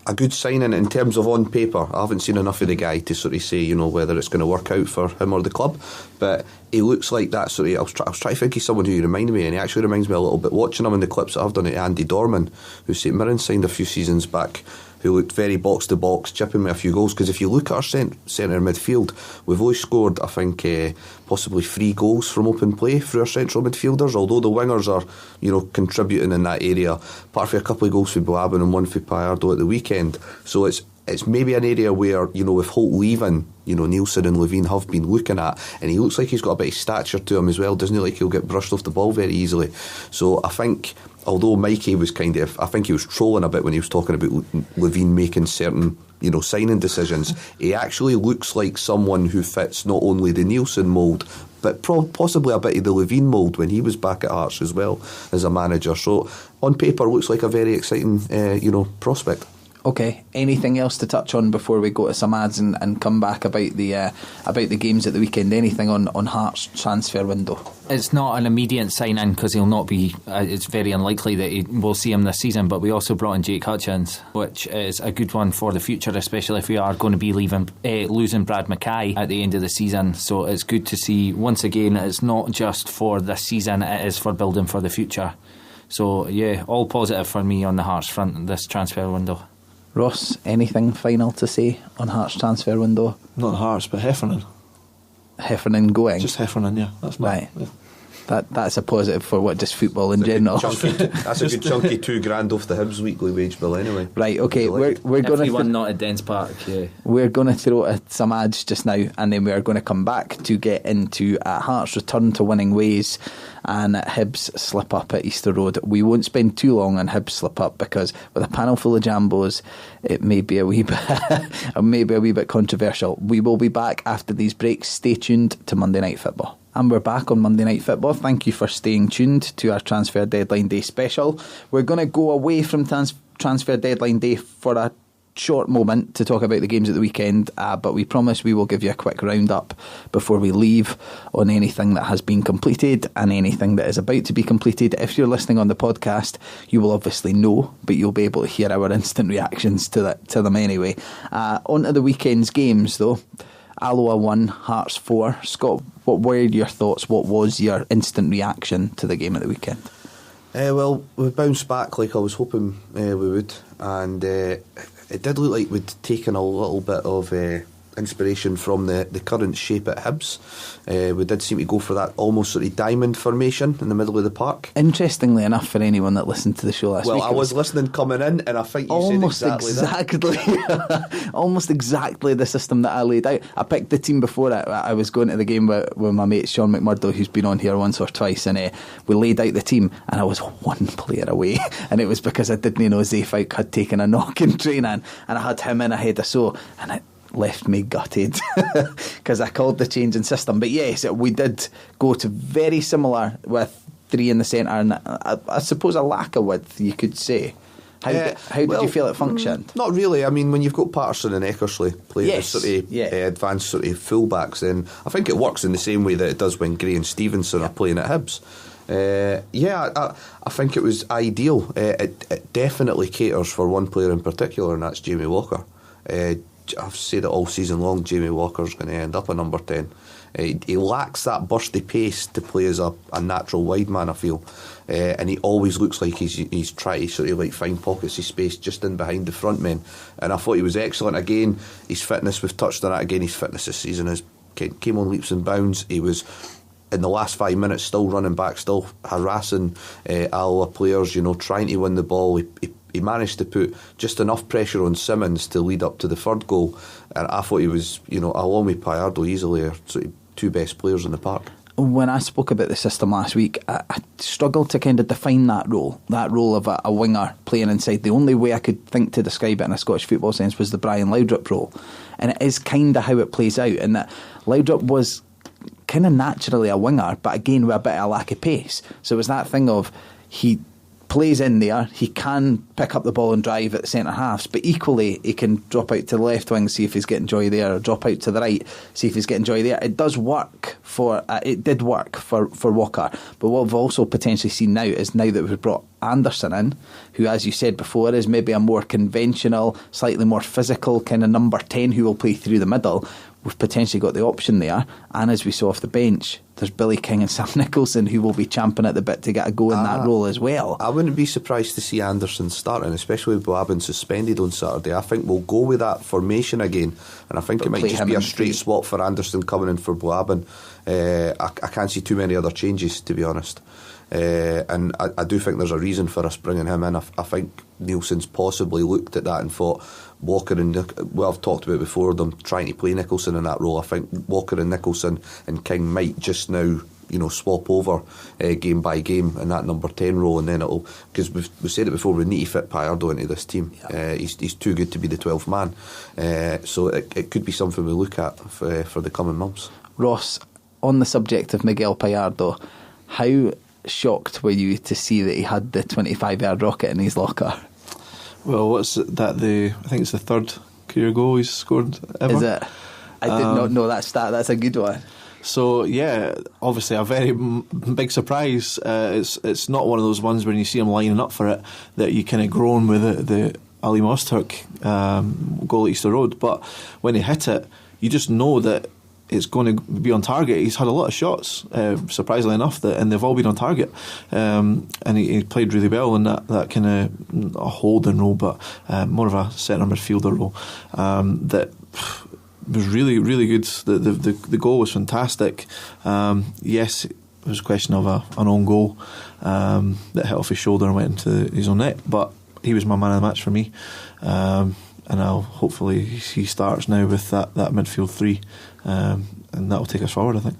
a good signing in terms of on paper. I haven't seen enough of the guy to sort of say, whether it's going to work out for him or the club, but he looks like that sort of. I was trying to think of someone who reminded me, and he actually reminds me a little bit watching him in the clips that I've done at Andy Dorman, who St Mirren signed a few seasons back, who looked very box to box, chipping with a few goals. Because if you look at our centre midfield, we've only scored, I think, possibly 3 goals from open play through our central midfielders, although the wingers are, contributing in that area, apart from a couple of goals for Boabin and one for Piardo at the weekend. So it's maybe an area where, with Holt leaving, Nielsen and Levine have been looking at, and he looks like he's got a bit of stature to him as well, doesn't he? Like he'll get brushed off the ball very easily. So I think, although Mikey was I think he was trolling a bit when he was talking about Levine making certain, signing decisions, he actually looks like someone who fits not only the Nielsen mould, but possibly a bit of the Levine mould when he was back at Hearts as well as a manager. So on paper, looks like a very exciting, prospect. Okay, anything else to touch on before we go to some ads and come back about the games at the weekend? Anything on Hearts transfer window? It's not an immediate sign-in because he'll not be, it's very unlikely that we'll see him this season, but we also brought in Jake Hutchins, which is a good one for the future, especially if we are going to be losing Brad Mackay at the end of the season. So it's good to see, once again, it's not just for this season, it is for building for the future. So yeah, all positive for me on the Hearts front this transfer window. Ross, anything final to say on Hearts transfer window? Not Hearts, but Heffernan. Heffernan going? Just Heffernan, yeah. That's right. Yeah. That's a positive for just football in general. That's a good chunky £2,000 off the Hibs weekly wage bill anyway. Right, okay, we're going to not at Dens Park. Yeah. We're going to throw some ads just now, and then we are going to come back to get into Hearts' return to winning ways and Hibs slip up at Easter Road. We won't spend too long on Hibs slip up because with a panel full of Jambos, it may be a wee bit controversial. We will be back after these breaks. Stay tuned to Monday Night Football. And we're back on Monday Night Football. Thank you for staying tuned to our Transfer Deadline Day special. We're going to go away from Transfer Deadline Day for a short moment to talk about the games at the weekend, but we promise we will give you a quick roundup before we leave on anything that has been completed and anything that is about to be completed. If you're listening on the podcast, you will obviously know, but you'll be able to hear our instant reactions to them anyway. On to the weekend's games though. Alloa 1, Hearts 4. Scott, what were your thoughts? What was your instant reaction to the game at the weekend? Well, we bounced back like I was hoping we would, and it did look like we'd taken a little bit of inspiration from the current shape at Hibs. We did seem to go for that almost sort of diamond formation in the middle of the park. Interestingly enough, for anyone that listened to the show last week, I was listening coming in, and I think you said exactly that. Almost exactly the system that I laid out. I picked the team before it. I was going to the game with my mate Sean McMurdo, who's been on here once or twice, and we laid out the team, and I was one player away, and it was because I didn't know Zayfik had taken a knock in training, and I had him in ahead of so, and it left me gutted because I called the change in system. But yes, we did go to very similar with 3 in the centre, and I suppose a lack of width, you could say. How did you feel it functioned? Not really. I mean, when you've got Patterson and Eckersley playing as sort of advanced sort of fullbacks, then I think it works in the same way that it does when Gray and Stevenson are playing at Hibs. I think it was ideal. It definitely caters for one player in particular, and that's Jamie Walker. I've said it all season long, Jamie Walker's going to end up a number 10. He lacks that bursty pace to play as a natural wide man, I feel, and he always looks like he's trying to sort of like find pockets of space just in behind the front men, and I thought he was excellent. Again, his fitness, we've touched on that again, his fitness this season came on leaps and bounds. He was in the last 5 minutes still running back, still harassing Alloa players, trying to win the ball. He managed to put just enough pressure on Simmons to lead up to the third goal, and I thought he was, along with Payardo, easily our sort of 2 best players in the park. When I spoke about the system last week, I struggled to kind of define that role of a winger playing inside. The only way I could think to describe it in a Scottish football sense was the Brian Laudrup role, and it is kind of how it plays out, in that Laudrup was kind of naturally a winger, but again with a bit of a lack of pace. So it was that thing of, he plays in there, he can pick up the ball and drive at the centre halves, but equally he can drop out to the left wing, see if he's getting joy there, or drop out to the right, see if he's getting joy there. It did work for Walker, but what we've also potentially seen now is, now that we've brought Anderson in, who, as you said before, is maybe a more conventional, slightly more physical kind of number 10 who will play through the middle. We've potentially got the option there, and as we saw off the bench, there's Billy King and Sam Nicholson who will be champing at the bit to get a go in that role as well. I wouldn't be surprised to see Anderson starting, especially with Boabin suspended on Saturday. I think we'll go with that formation again, and I think it might just be a straight swap for Anderson coming in for Boabin. I can't see too many other changes, to be honest. And I do think there's a reason for us bringing him in. I think Nielsen's possibly looked at that and thought Walker and I've talked about before, them trying to play Nicholson in that role. I think Walker and Nicholson and King might just now swap over game by game in that number 10 role, and then it'll, because we've said it before, we need to fit Payardo into this team. He's too good to be the 12th man, so it could be something we look at for the coming months. Ross, on the subject of Miguel Payardo, how shocked were you to see that he had the 25-yard rocket in his locker? Well, what's that? I think it's the 3rd career goal he's scored ever. Is it? I did not know that stat. That's a good one. So yeah, obviously a very big surprise. It's not one of those ones when you see him lining up for it that you kind of groan with the Ali Mosturk goal at Easter Road. But when he hit it, you just know that it's going to be on target. He's had a lot of shots, surprisingly enough, and they've all been on target. And he played really well in that kind of a holding role, but more of a centre midfielder role. That was really, really good. The goal was fantastic. Yes, it was a question of an own goal that hit off his shoulder and went into his own net, but he was my man of the match for me. And hopefully he starts now with that midfield 3, and that'll take us forward, I think.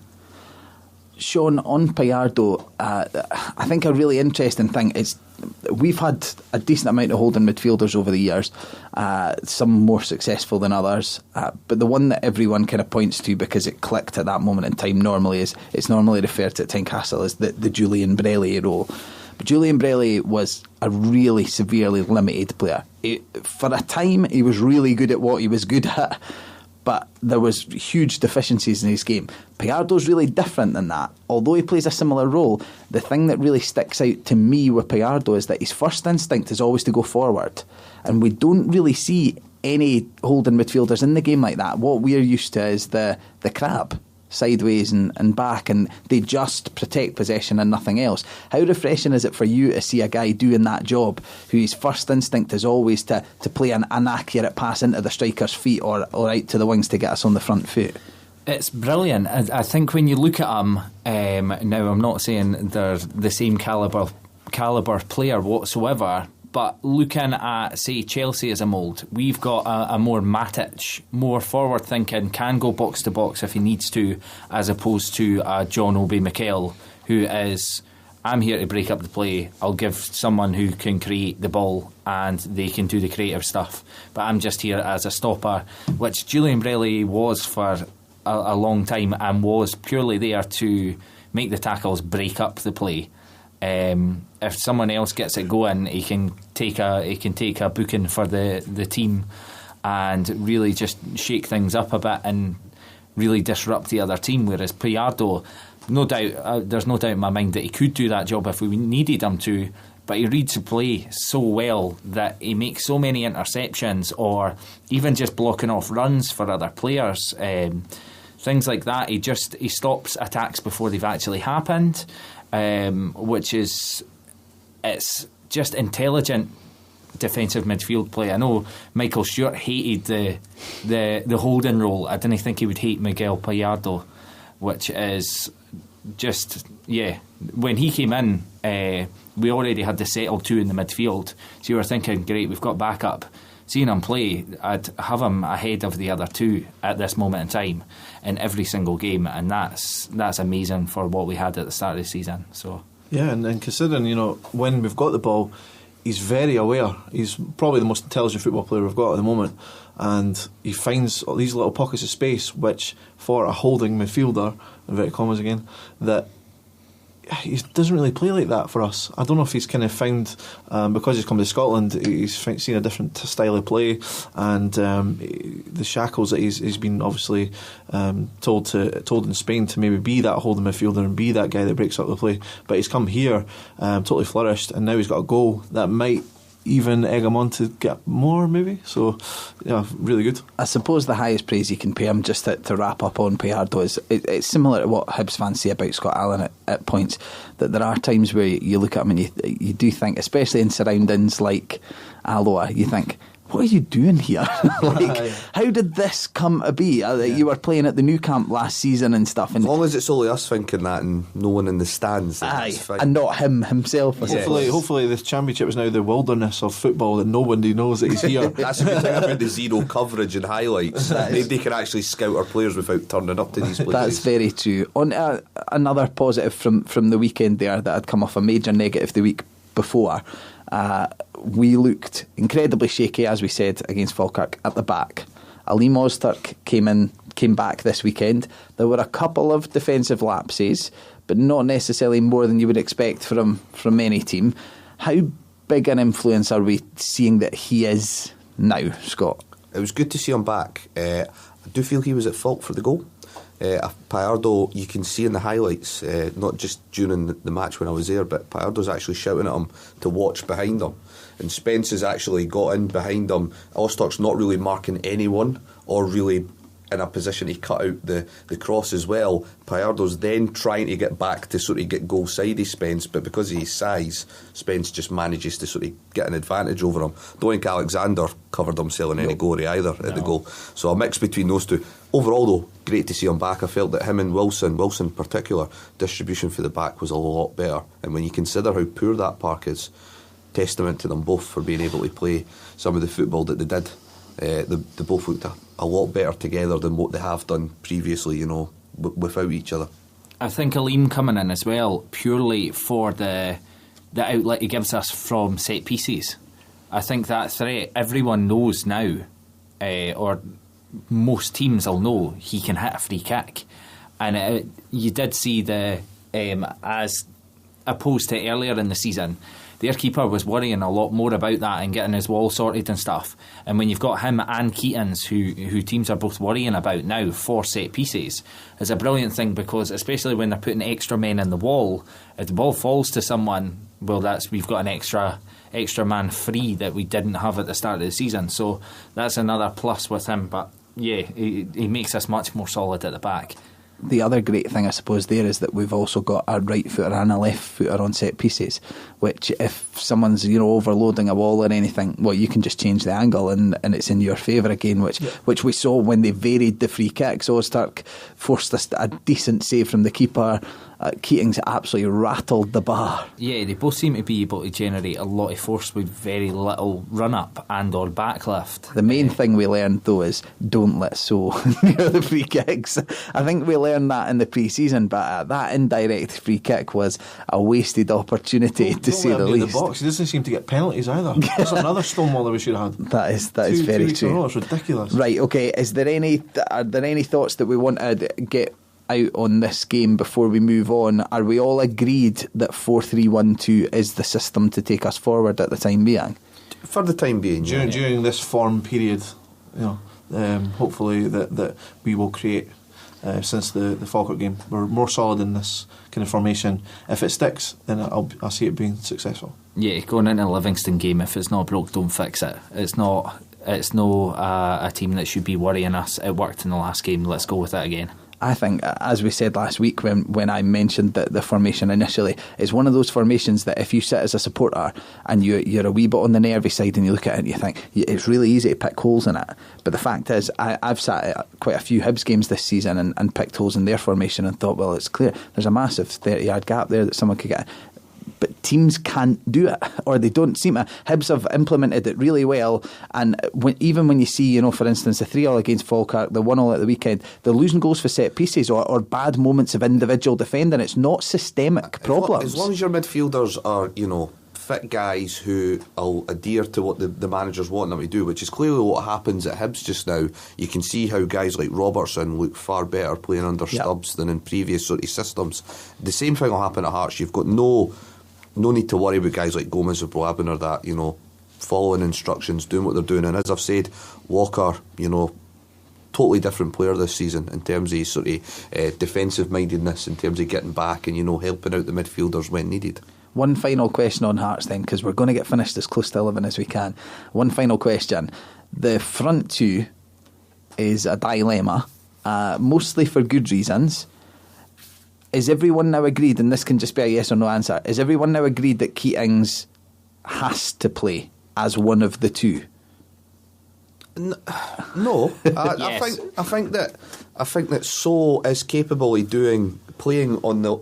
Sean, on Payardo, I think a really interesting thing is we've had a decent amount of holding midfielders over the years, some more successful than others, but the one that everyone kind of points to because it clicked at that moment in time it's normally referred to at Tynecastle as the Julian Brelli role. But Julian Brelli was a really severely limited player. For a time, he was really good at what he was good at, but there was huge deficiencies in his game. Payardo's really different than that. Although he plays a similar role, the thing that really sticks out to me with Payardo is that his first instinct is always to go forward, and we don't really see any holding midfielders in the game like that. What we're used to is the crab sideways and back, and they just protect possession and nothing else. How refreshing is it for you to see a guy doing that job whose first instinct is always to play an accurate pass into the striker's feet or out to the wings to get us on the front foot? It's brilliant. I think when you look at them, now I'm not saying they're the same calibre player whatsoever, but looking at, say, Chelsea as a mould, we've got a more Matic, more forward thinking, can go box to box if he needs to, as opposed to John Obi Mikel, who is, I'm here to break up the play, I'll give someone who can create the ball and they can do the creative stuff, but I'm just here as a stopper, which Julian Brelli was for a long time, and was purely there to make the tackles break up the play. If someone else gets it going, he can take a booking for the team and really just shake things up a bit and really disrupt the other team. Whereas Gallardo, no doubt, there's no doubt in my mind that he could do that job if we needed him to, but he reads the play so well that he makes so many interceptions, or even just blocking off runs for other players. Things like that. He stops attacks before they've actually happened. Which is, it's just intelligent defensive midfield play. I know Michael Stewart hated the holding role. I didn't think he would hate Miguel Gallardo, which is just, yeah. When he came in, we already had the settled two in the midfield, so you were thinking, great, we've got backup. Seeing him play, I'd have him ahead of the other two at this moment in time in every single game, and that's amazing for what we had at the start of the season. So yeah, and considering, when we've got the ball, he's very aware. He's probably the most intelligent football player we've got at the moment, and he finds all these little pockets of space, which for a holding midfielder, inverted commas again, that he doesn't really play like that for us. I don't know if he's kind of found, because he's come to Scotland, he's seen a different style of play, and the shackles that he's been obviously told in Spain to maybe be that holding midfielder and be that guy that breaks up the play. But he's come here, totally flourished, and now he's got a goal that might even egg him on to get more, maybe. So yeah, really good. I suppose the highest praise you can pay him, just to wrap up on Gallardo, is it's similar to what Hibs fans say about Scott Allen at points, that there are times where you look at him and you do think, especially in surroundings like Alloa, you think, what are you doing here? How did this come to be? You were playing at the new camp last season and stuff. And as long as it's only us thinking that and no one in the stands, that's fine. And not him himself. Hopefully the championship is now the wilderness of football, that nobody knows that he's here. That's the good thing about the zero coverage and highlights. Nobody can actually scout our players without turning up to these places. That's very true. On another positive from the weekend there that had come off a major negative the week before, we looked incredibly shaky, as we said, against Falkirk at the back. Aleem Ozturk came back this weekend. There were a couple of defensive lapses, but not necessarily more than you would expect from any team. How big an influence are we seeing that he is now, Scott? It was good to see him back. I do feel he was at fault for the goal. Gallardo, you can see in the highlights, not just during the match when I was there, but Gallardo's actually shouting at him to watch behind him, and Spence has actually got in behind him. Ozturk's not really marking anyone or really in a position to cut out the cross as well. Gallardo's then trying to get back to sort of get goal side of Spence, but because of his size, Spence just manages to sort of get an advantage over him. Don't think Alexander covered himself in any glory either at the goal. So a mix between those two. Overall though, great to see him back. I felt that him and Wilson in particular, distribution for the back was a lot better, and when you consider how poor that park is, testament to them both for being able to play some of the football that they did. They both looked a lot better together than what they have done previously, without each other. I think Aleem coming in as well, purely for the outlet he gives us from set pieces. I think that threat, everyone knows now, or most teams will know, he can hit a free kick. And you did see as opposed to earlier in the season, their keeper was worrying a lot more about that and getting his wall sorted and stuff. And when you've got him and Keatons, who teams are both worrying about now for set pieces, is a brilliant thing, because especially when they're putting extra men in the wall, if the ball falls to someone, well, we've got an extra man free that we didn't have at the start of the season. So that's another plus with him. But yeah, he makes us much more solid at the back. the other great thing I suppose there is that we've also got a right footer and a left footer on set pieces, which if someone's overloading a wall or anything, well, you can just change the angle and it's in your favour again, which we saw when they varied the free kicks. Ozturk forced a decent save from the keeper. Keating's absolutely rattled the bar. Yeah, they both seem to be able to generate a lot of force with very little run-up and or backlift. The main thing we learned though is don't let so near the free kicks. I think we learned that in the pre-season, but that indirect free kick was a wasted opportunity to say the least. The box. He doesn't seem to get penalties either. That's another stonewaller we should have had. That is very true. It's ridiculous. Right, okay, are there any thoughts that we want to get out on this game before we move on? Are we all agreed that 4-3-1-2 is the system to take us forward at the time being? For the time being, during this form period, hopefully that we will create since the Falkirk game. We're more solid in this kind of formation. If it sticks, then I'll see it being successful. Yeah, going into a Livingston game, if it's not broke, don't fix it. It's no a team that should be worrying us. It worked in the last game, let's go with it again. I think, as we said last week when I mentioned the formation initially, it's one of those formations that if you sit as a supporter and you're a wee bit on the nervy side and you look at it and you think it's really easy to pick holes in it, but the fact is I've sat at quite a few Hibs games this season and picked holes in their formation and thought, well, it's clear there's a massive 30-yard gap there that someone could get. But teams can't do it, or they don't seem to. Hibs have implemented it really well, and even when you see, for instance, the 3-0 against Falkirk, the 1-0 at the weekend, they're losing goals for set pieces or bad moments of individual defending. It's not systemic problems. As long as your midfielders are, fit guys who will adhere to what the managers want them to do, which is clearly what happens at Hibs just now. You can see how guys like Robertson look far better playing under Stubbs than in previous sort of systems. The same thing will happen at Hearts. You've got no need to worry about guys like Gomez or Boabin or that, following instructions, doing what they're doing. And as I've said, Walker, totally different player this season in terms of his sort of defensive mindedness, in terms of getting back and, helping out the midfielders when needed. One final question on Hearts then, because we're going to get finished as close to 11 as we can. One final question. The front two is a dilemma, mostly for good reasons. Is everyone now agreed, and this can just be a yes or no answer, is everyone now agreed that Keatings has to play as one of the two? No. Yes. I think that So is capable of playing on the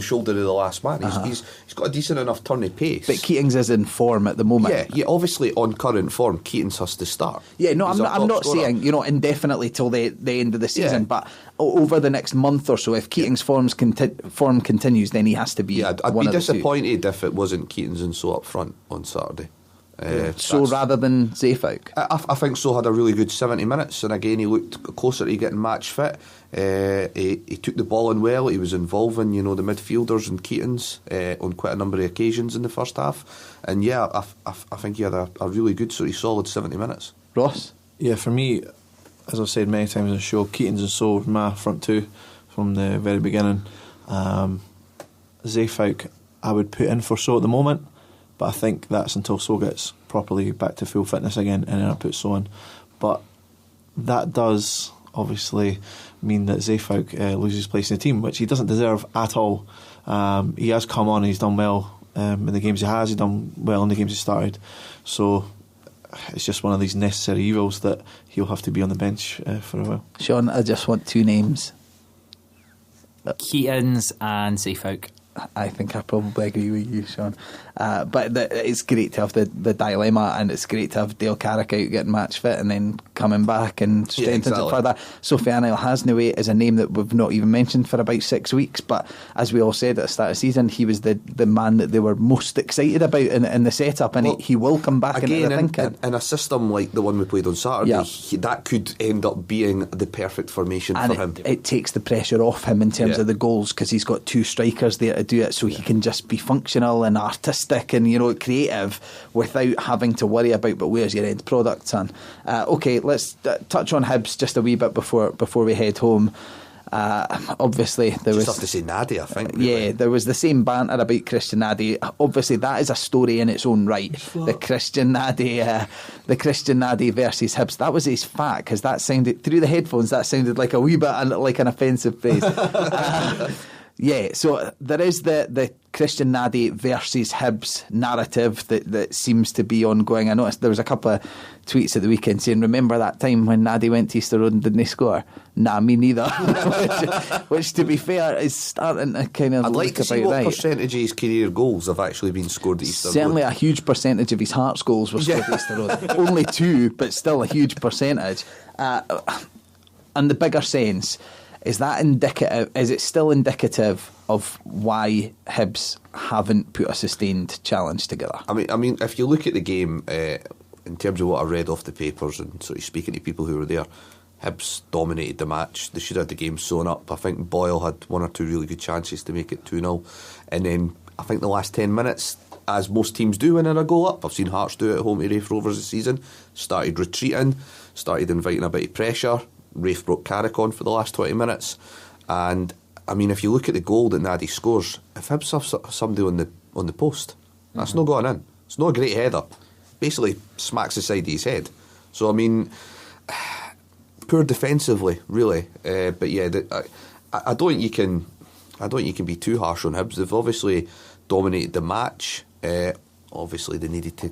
shoulder of the last man. He's got a decent enough turn of pace. But Keatings is in form at the moment. Yeah, obviously on current form, Keatings has to start. Yeah, no, I'm not saying indefinitely till the end of the season, but over the next month or so, if Keatings' form continues, then he has to be. Yeah, I'd be disappointed if it wasn't Keatings and So up front on Saturday. So rather than Zayfouk? I think So had a really good 70 minutes, and again he looked closer to getting match fit. He took the ball in well. He was involving the midfielders and Keatings on quite a number of occasions in the first half, and I think he had a really good sort of solid 70 minutes. Ross? Yeah, for me, as I've said many times on the show, Keatings and So were my front two from the very beginning. Zayfouk I would put in for So at the moment, but I think that's until So gets properly back to full fitness again, and then I put So in. But that does obviously mean that Zayfouk loses place in the team, which he doesn't deserve at all. He has come on and he's done well in the games he has. He's done well in the games he started. So it's just one of these necessary evils that he'll have to be on the bench for a while. Sean, I just want two names. Keatings and Zayfouk. I think I probably agree with you, Sean. But it's great to have the dilemma, and it's great to have Dale Carrick out getting match fit and then coming back and strengthens it further. Sofiane El Hasnaoui is a name that we've not even mentioned for about 6 weeks, but as we all said at the start of the season, he was the man that they were most excited about in the setup, and he will come back again, into the thinking. In a system like the one we played on Saturday, that could end up being the perfect formation for him. It takes the pressure off him in terms of the goals, because he's got two strikers there to do it, so he can just be functional and artistic and creative without having to worry about, but where's your end product, son? Okay, let's touch on Hibs just a wee bit before we head home. Obviously, there was. Just have to say Nadie, I think. Really. Yeah, there was the same banter about Christian Nadie. Obviously, that is a story in its own right. The Christian Nadie versus Hibs. That was his fact, because that sounded through the headphones. That sounded like a wee bit like an offensive phrase. Yeah, so there is the Christian Nadie versus Hibs narrative that seems to be ongoing. I noticed there was a couple of tweets at the weekend saying, remember that time when Nadie went to Easter Road and didn't score? Nah, me neither. which to be fair, is starting to kind of I'd like to see what percentage of his career goals have actually been scored at Easter Road. Certainly a huge percentage of his Hearts goals were scored at Easter Road. Only 2, but still a huge percentage. And the bigger sense, is that indicative? Is it still indicative of why Hibs haven't put a sustained challenge together? I mean, if you look at the game, in terms of what I read off the papers and sort of speaking to people who were there, Hibs dominated the match. They should have the game sewn up. I think Boyle had 1 or 2 really good chances to make it 2-0, and then I think the last 10 minutes, as most teams do when they're a goal up, I've seen Hearts do it at home to Raith Rovers this season, started retreating, started inviting a bit of pressure. Raith broke Carrick on for the last 20 minutes, and I mean, if you look at the goal that Nadie scores, if Hibs have somebody on the post, that's not going in. It's not a great header. Basically smacks the side of his head. So I mean, poor defensively, really. But yeah, I don't think you can be too harsh on Hibs. They've obviously dominated the match. Obviously, they needed to,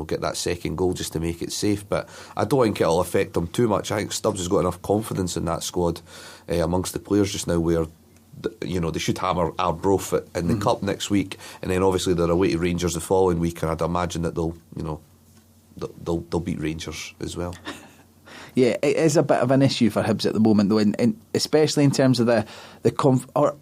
get that second goal just to make it safe. But I don't think it'll affect them too much. I think Stubbs has got enough confidence in that squad amongst the players just now, where they should hammer Arbroath in the cup next week, and then obviously they're away to Rangers the following week, and I'd imagine that they'll beat Rangers as well. Yeah, it is a bit of an issue for Hibs at the moment, though, and especially in terms of the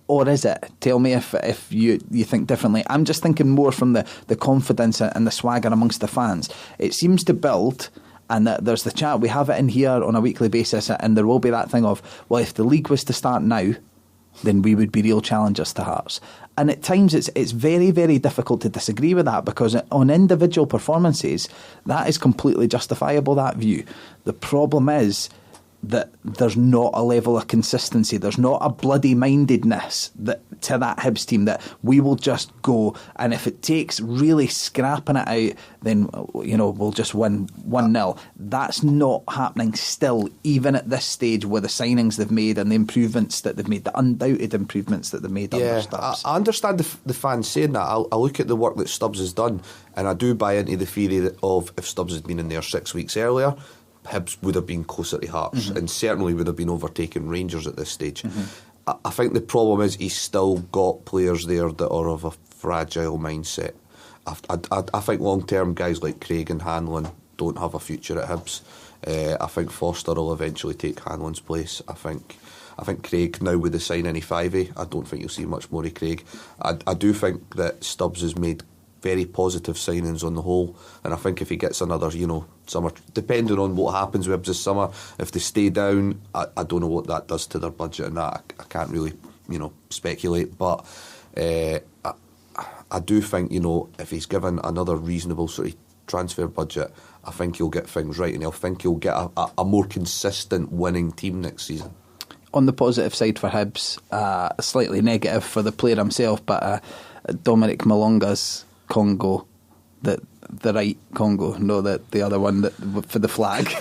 or is it? Tell me if you think differently. I'm just thinking more from the confidence and the swagger amongst the fans. It seems to build. And there's the chat, we have it in here on a weekly basis, and there will be that thing of, well, if the league was to start now, then we would be real challengers to Hearts. And at times it's very, very difficult to disagree with that, because on individual performances, that is completely justifiable, that view. The problem is that there's not a level of consistency, there's not a bloody mindedness to that Hibs team that we will just go, and if it takes really scrapping it out, then we'll just win 1-0. That's not happening still, even at this stage, with the signings they've made and the improvements that they've made, the undoubted improvements that they've made under Stubbs. I understand the fans saying that. I look at the work that Stubbs has done, and I do buy into the theory of if Stubbs had been in there 6 weeks earlier, Hibs would have been closer to Hearts, and certainly would have been overtaking Rangers at this stage. I think the problem is he's still got players there that are of a fragile mindset. I think long term guys like Craig and Hanlon don't have a future at Hibs. I think Foster will eventually take Hanlon's place. I think Craig, now with the signing of Fivey, I don't think you'll see much more of Craig. I do think that Stubbs has made very positive signings on the whole, and I think if he gets another summer, depending on what happens with Hibs this summer, if they stay down, I don't know what that does to their budget, and that I can't really speculate, but I do think if he's given another reasonable sort of transfer budget, I think he'll get things right, and I think he'll get a more consistent winning team next season. On the positive side for Hibs, slightly negative for the player himself, but Dominic Malonga's Congo, the right Congo, no, the other one for the flag.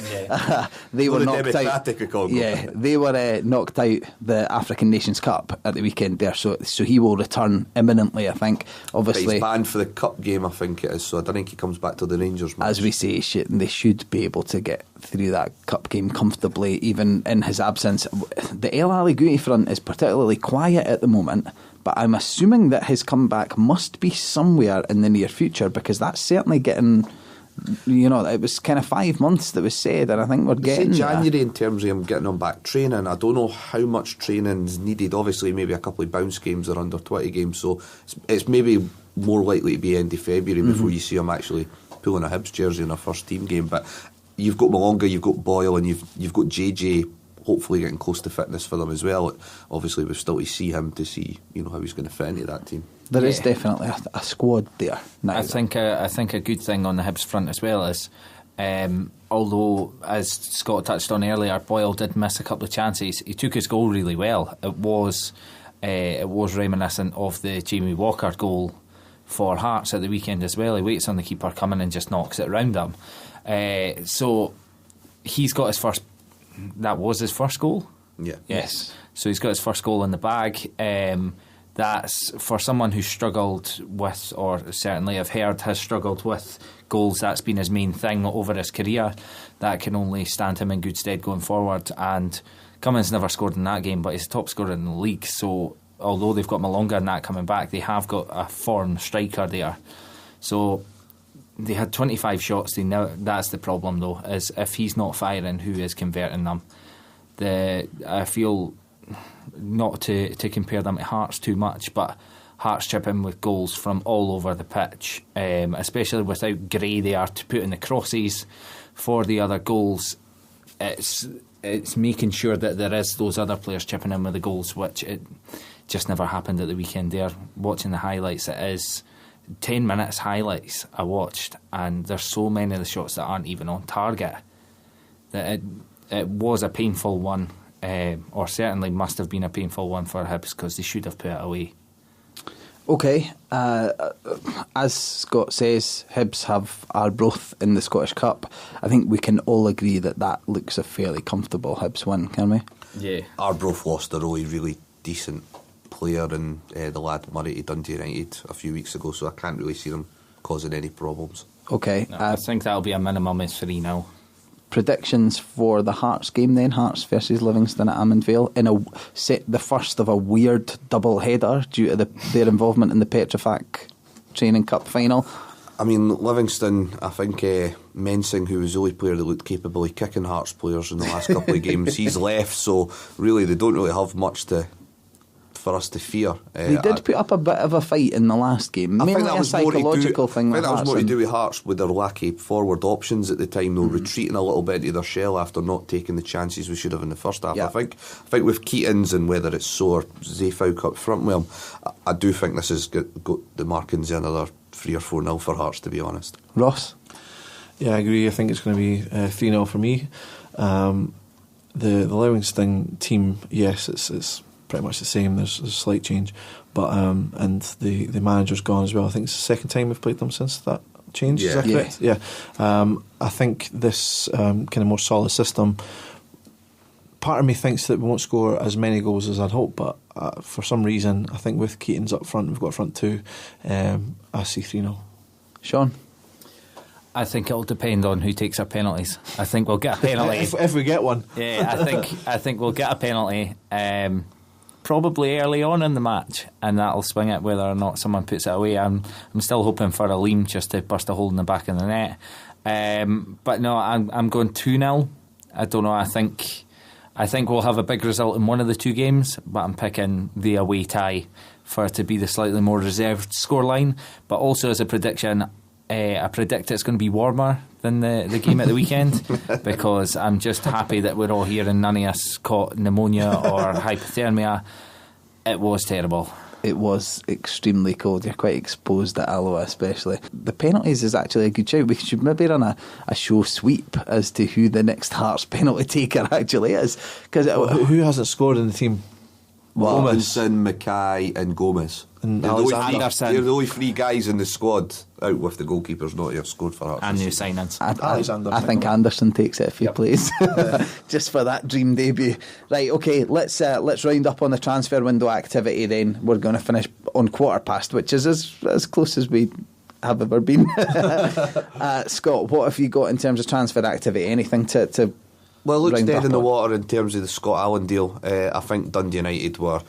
They were knocked out. Yeah, they were knocked out the African Nations Cup at the weekend there, so he will return imminently, I think. Obviously, but he's banned for the cup game, I think it is. So I don't think he comes back to the Rangers match. As we say, they should be able to get through that cup game comfortably, even in his absence. The El Ali Guti front is particularly quiet at the moment, but I'm assuming that his comeback must be somewhere in the near future, because that's certainly getting, it was kind of 5 months that was said, and I think we're getting January there. In terms of him getting on back training. I don't know how much training is needed. Obviously, maybe a couple of bounce games or under 20 games, so it's maybe more likely to be end of February before you see him actually pulling a Hibs jersey in a first team game. But you've got Malonga, you've got Boyle, and you've got JJ hopefully getting close to fitness for them as well. Obviously, we've still to see him to see how he's going to fit into that team. There is definitely a squad there now. I think a good thing on the Hibs front as well is Although, as Scott touched on earlier, Boyle did miss a couple of chances. He took his goal really well. It was reminiscent of the Jamie Walker goal for Hearts at the weekend as well. He waits on the keeper coming and just knocks it round him. So he's got his first. That was his first goal. Yeah. Yes. So he's got his first goal in the bag. That's for someone who's struggled with, or certainly I've heard has struggled with goals. That's been his main thing over his career. That can only stand him in good stead going forward. And Cummins never scored in that game, but he's top scorer in the league. So although they've got Malonga and that coming back, they have got a form striker there. So they had 25 shots. That's the problem, though, is if he's not firing, who is converting them? I feel, not to compare them to Hearts too much, but Hearts chip in with goals from all over the pitch, especially without Gray there to put in the crosses for the other goals. It's making sure that there is those other players chipping in with the goals, which it just never happened at the weekend there. Watching the highlights, it is 10 minutes highlights I watched, and there's so many of the shots that aren't even on target that it was a painful one, or certainly must have been a painful one for Hibs, because they should have put it away. Okay, as Scott says, Hibs have Arbroath in the Scottish Cup. I think we can all agree that looks a fairly comfortable Hibs win, can we? Yeah. Arbroath lost a really decent player in the lad Murray to Dundee United a few weeks ago, so I can't really see them causing any problems. Okay. No, I think that'll be a minimum of 3-0. Predictions for the Hearts game then, Hearts versus Livingston at Almond Vale, in the first of a weird double header due to their involvement in the Petrofac Training Cup final. I mean, Livingston, I think Mensing, who was the only player that looked capable of kicking Hearts players in the last couple of games, he's left, so really they don't really have much for us to fear. They did put up a bit of a fight in the last game, mainly a psychological thing. I think that was more to do with Hearts with their lack of forward options at the time, though, retreating a little bit into their shell after not taking the chances we should have in the first half. Yeah. I think with Keatons and whether it's So or Zayfouk up front with him, I do think this has got the markings in another 3 or 4-0 for Hearts, to be honest. Ross? Yeah, I agree. I think it's going to be 3-0 for me. The Livingston team, yes, it's pretty much the same. There's a slight change, but and the manager's gone as well. I think it's the second time we've played them since that change. Is that correct? Yeah. I think this kind of more solid system. Part of me thinks that we won't score as many goals as I'd hope, but for some reason, I think with Keatons up front, we've got a front two. I see 3-0. Sean? I think it'll depend on who takes our penalties. I think we'll get a penalty if we get one. Yeah, I think we'll get a penalty. Probably early on in the match, and that'll swing it whether or not someone puts it away. I'm still hoping for a Liam just to burst a hole in the back of the net. But no, I'm going 2-0. I don't know. I think we'll have a big result in one of the two games, but I'm picking the away tie for it to be the slightly more reserved scoreline. But also as a prediction, I predict it's going to be warmer than the game at the weekend, because I'm just happy that we're all here and none of us caught pneumonia or hypothermia. It was terrible. It was extremely cold. You're quite exposed at Alloa, especially. The penalties is actually a good shout. We should maybe run a show sweep as to who the next Hearts penalty taker actually is. Because who hasn't scored in the team? Wilkinson, Mackay and Gomez. And they're the only 3 guys in the squad, out with the goalkeepers, not have scored for Hearts. And new signings. I think Anderson takes it if he plays. Just for that dream debut. Right, okay, let's round up on the transfer window activity then. We're going to finish on 1:15, which is as close as we have ever been. Scott, what have you got in terms of transfer activity? Anything to Well, it looks dead in the water in terms of the Scott Allen deal. I think Dundee United were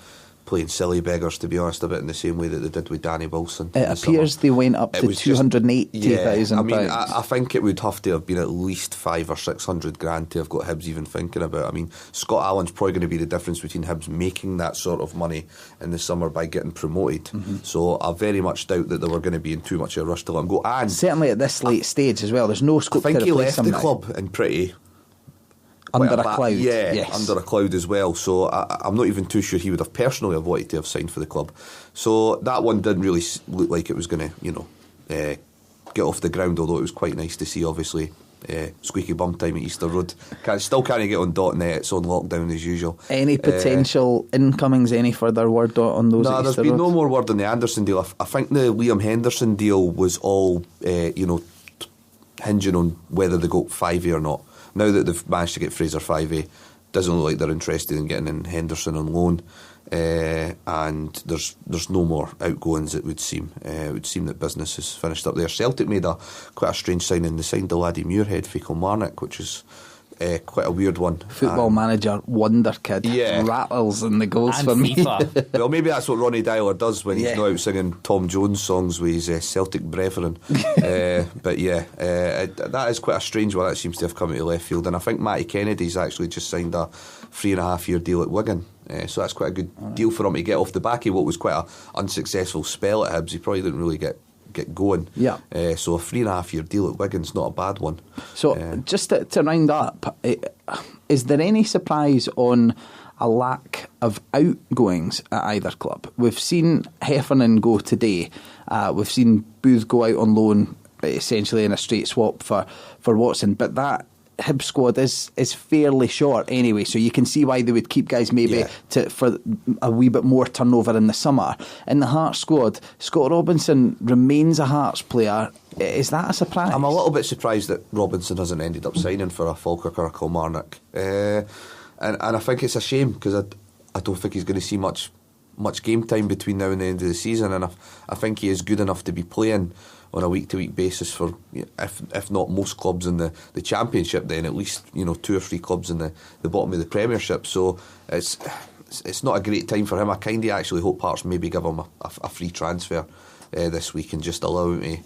playing silly beggars, to be honest, a bit in the same way that they did with Danny Wilson. It appears they went up to £280,000. I mean, I think it would have to have been at least 500 or 600 grand to have got Hibs even thinking about. I mean, Scott Allen's probably going to be the difference between Hibs making that sort of money in the summer by getting promoted. So I very much doubt that they were going to be in too much of a rush to let him go. And certainly at this late stage as well, there's no scope to replace him. I think he left the club in pretty... under a cloud. Yeah, yes. Under a cloud as well. So I'm not even too sure he would have personally have wanted to have signed for the club. So that one didn't really look like it was going to, get off the ground, although it was quite nice to see, obviously, squeaky bum time at Easter Road. Still can't get on .net. It's on lockdown as usual. Any potential incomings? Any further word on those? No, there's been no more word on the Anderson deal. I think the Liam Henderson deal was all hinging on whether they go 5A or not. Now that they've managed to get Fraser 5A, doesn't look like they're interested in getting in Henderson on loan. And there's no more outgoings, it would seem. It would seem that business is finished up there. Celtic made quite a strange signing. They signed the laddie Muirhead for Kilmarnock, which is quite a weird one. Football manager wonder kid. Yeah. Rattles in the goals And for FIFA. me. Well, maybe that's what Ronnie Dyler does when he's not out singing Tom Jones songs with his Celtic brethren. But yeah, that is quite a strange one. That seems to have come out of left field. And I think Matty Kennedy's actually just signed a 3.5-year deal at Wigan. So that's quite a good deal for him to get off the back of what was quite an unsuccessful spell at Hibs. He probably didn't really get going. Yeah. So a 3.5-year deal at Wigan's not a bad one. So just to round up, is there any surprise on a lack of outgoings at either club? We've seen Heffernan go today. We've seen Booth go out on loan, essentially in a straight swap for Watson. But that Hibs squad is fairly short anyway, so you can see why they would keep guys maybe for a wee bit more turnover in the summer. In the Hearts squad, Scott Robinson remains a Hearts player. Is that a surprise? I'm a little bit surprised that Robinson hasn't ended up signing for a Falkirk or a Kilmarnock, and I think it's a shame because I don't think he's going to see much game time between now and the end of the season, and I think he is good enough to be playing on a week-to-week basis for, if not most clubs in the Championship, then at least 2 or 3 clubs in the bottom of the Premiership. So it's not a great time for him. I kind of actually hope Hearts maybe give him a free transfer this week and just allow him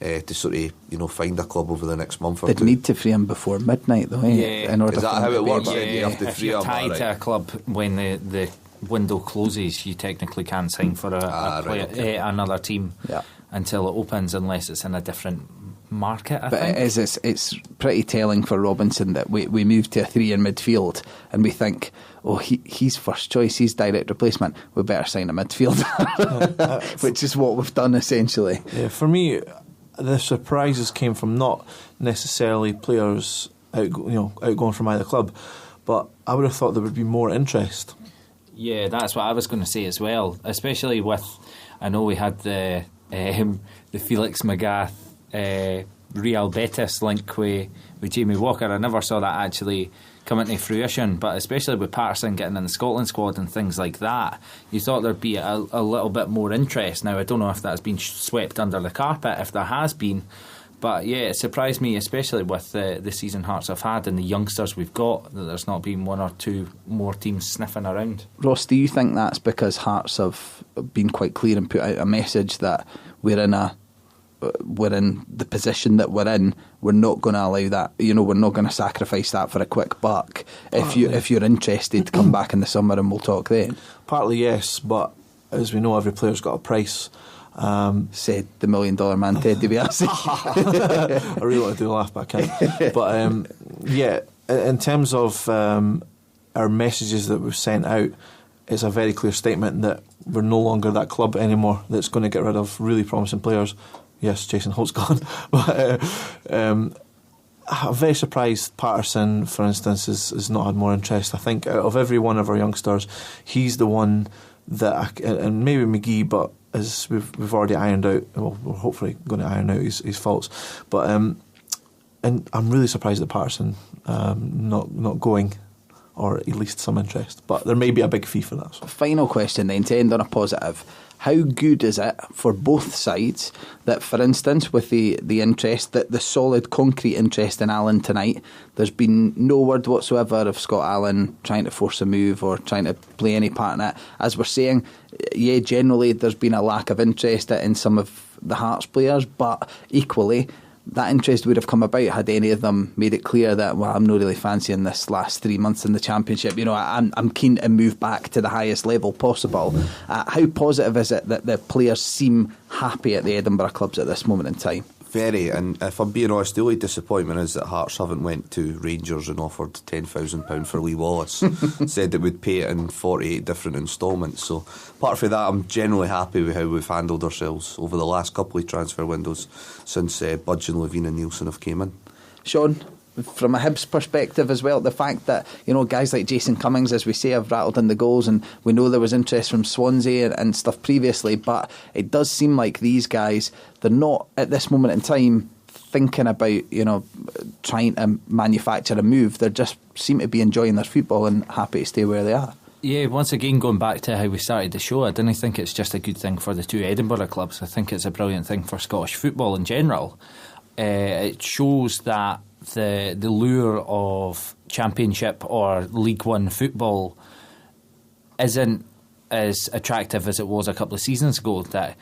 to sort of find a club over the next month or two. They'd need to free him before midnight though, in order is that how it works? Yeah, You have to if free you're him. tied to a club when the window closes, you technically can't sign for another team until it opens, unless it's in a different market. I think. It's pretty telling for Robinson that we moved to a 3 in midfield and we think, he's first choice, he's direct replacement, we better sign a midfielder, which is what we've done essentially. Yeah, for me, the surprises came from not necessarily players outgoing from either club, but I would have thought there would be more interest. Yeah, that's what I was going to say as well. Especially with, I know we had the Felix Magath Real Betis link with Jamie Walker. I never saw that actually come into fruition, but especially with Patterson getting in the Scotland squad and things like that, you thought there'd be a little bit more interest. Now, I don't know if that's been swept under the carpet, if there has been. But yeah, it surprised me, especially with the season Hearts have had and the youngsters we've got, that there's not been 1 or 2 more teams sniffing around. Ross, do you think that's because Hearts have been quite clear and put out a message that we're in the position that we're in, we're not going to allow that, we're not going to sacrifice that for a quick buck. If you're interested, come back in the summer and we'll talk then. Partly yes, but as we know, every player's got a price. Said the $1 million man Ted DiBiase. I really want to do a laugh, but I can't. But yeah, in terms of our messages that we've sent out, it's a very clear statement that we're no longer that club anymore that's going to get rid of really promising players. Yes, Jason Holt's gone. But I'm very surprised Patterson, for instance, has not had more interest. I think out of every one of our youngsters, he's the one that, and maybe McGee, but as we've already ironed out, well, we're hopefully going to iron out his faults. But and I'm really surprised at Patterson not going, or at least some interest. But there may be a big fee for that. So. Final question then, to end on a positive. How good is it for both sides that, for instance, with the interest, that the solid concrete interest in Allen tonight, there's been no word whatsoever of Scott Allen trying to force a move or trying to play any part in it. As we're saying, yeah, generally there's been a lack of interest in some of the Hearts players, but equally that interest would have come about had any of them made it clear that, well, I'm not really fancying this last 3 months in the Championship. I'm keen to move back to the highest level possible. How positive is it that the players seem happy at the Edinburgh clubs at this moment in time? Very, and if I'm being honest, the only disappointment is that Hearts haven't went to Rangers and offered £10,000 for Lee Wallace. Said it would pay it in 48 different instalments. So apart from that, I'm generally happy with how we've handled ourselves over the last couple of transfer windows since Budge and Levine and Nielsen have came in. Sean, from a Hibs perspective as well, the fact that, you know, guys like Jason Cummings, as we say, have rattled in the goals, and we know there was interest from Swansea and stuff previously, but it does seem like these guys, they're not at this moment in time thinking about, you know, trying to manufacture a move. They just seem to be enjoying their football and happy to stay where they are. Yeah, once again, going back to how we started the show, I don't think it's just a good thing for the two Edinburgh clubs. I think it's a brilliant thing for Scottish football in general. It shows that the lure of Championship or League One football isn't as attractive as it was a couple of seasons ago, that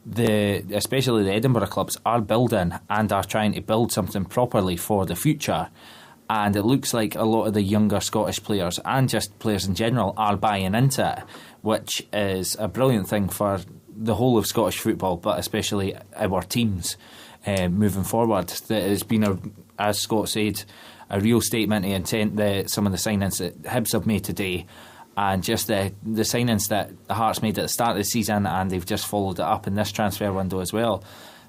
especially the Edinburgh clubs are building and are trying to build something properly for the future. And it looks like a lot of the younger Scottish players and just players in general are buying into it, which is a brilliant thing for the whole of Scottish football, but especially our teams moving forward. That has been, as Scott said, a real statement of intent, some of the signings that Hibs have made today, and just the signings that the Hearts made at the start of the season, and they've just followed it up in this transfer window as well.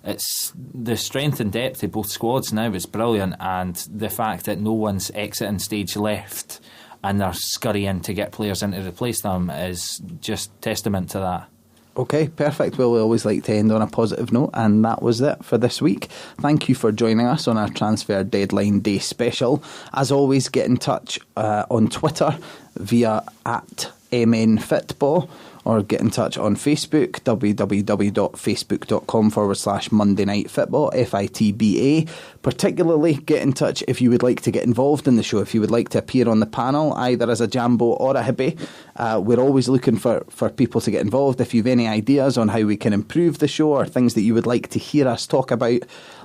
It's the strength and depth of both squads now is brilliant, and the fact that no one's exiting stage left and they're scurrying to get players in to replace them is just testament to that. Okay, perfect. Well, we always like to end on a positive note, and that was it for this week. Thank you for joining us on our Transfer Deadline Day special. As always, get in touch on Twitter via @MNFitba, or get in touch on Facebook, www.facebook.com/Monday Night Fitba, FITBA. Particularly get in touch if you would like to get involved in the show, if you would like to appear on the panel, either as a Jambo or a Hibby. We're always looking for people to get involved. If you've any ideas on how we can improve the show or things that you would like to hear us talk about,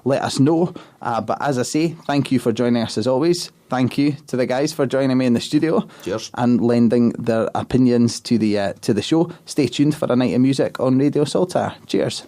let us know. But as I say, thank you for joining us as always. Thank you to the guys for joining me in the studio. Cheers. And lending their opinions to the show. Stay tuned for a night of music on Radio Saltaire. Cheers.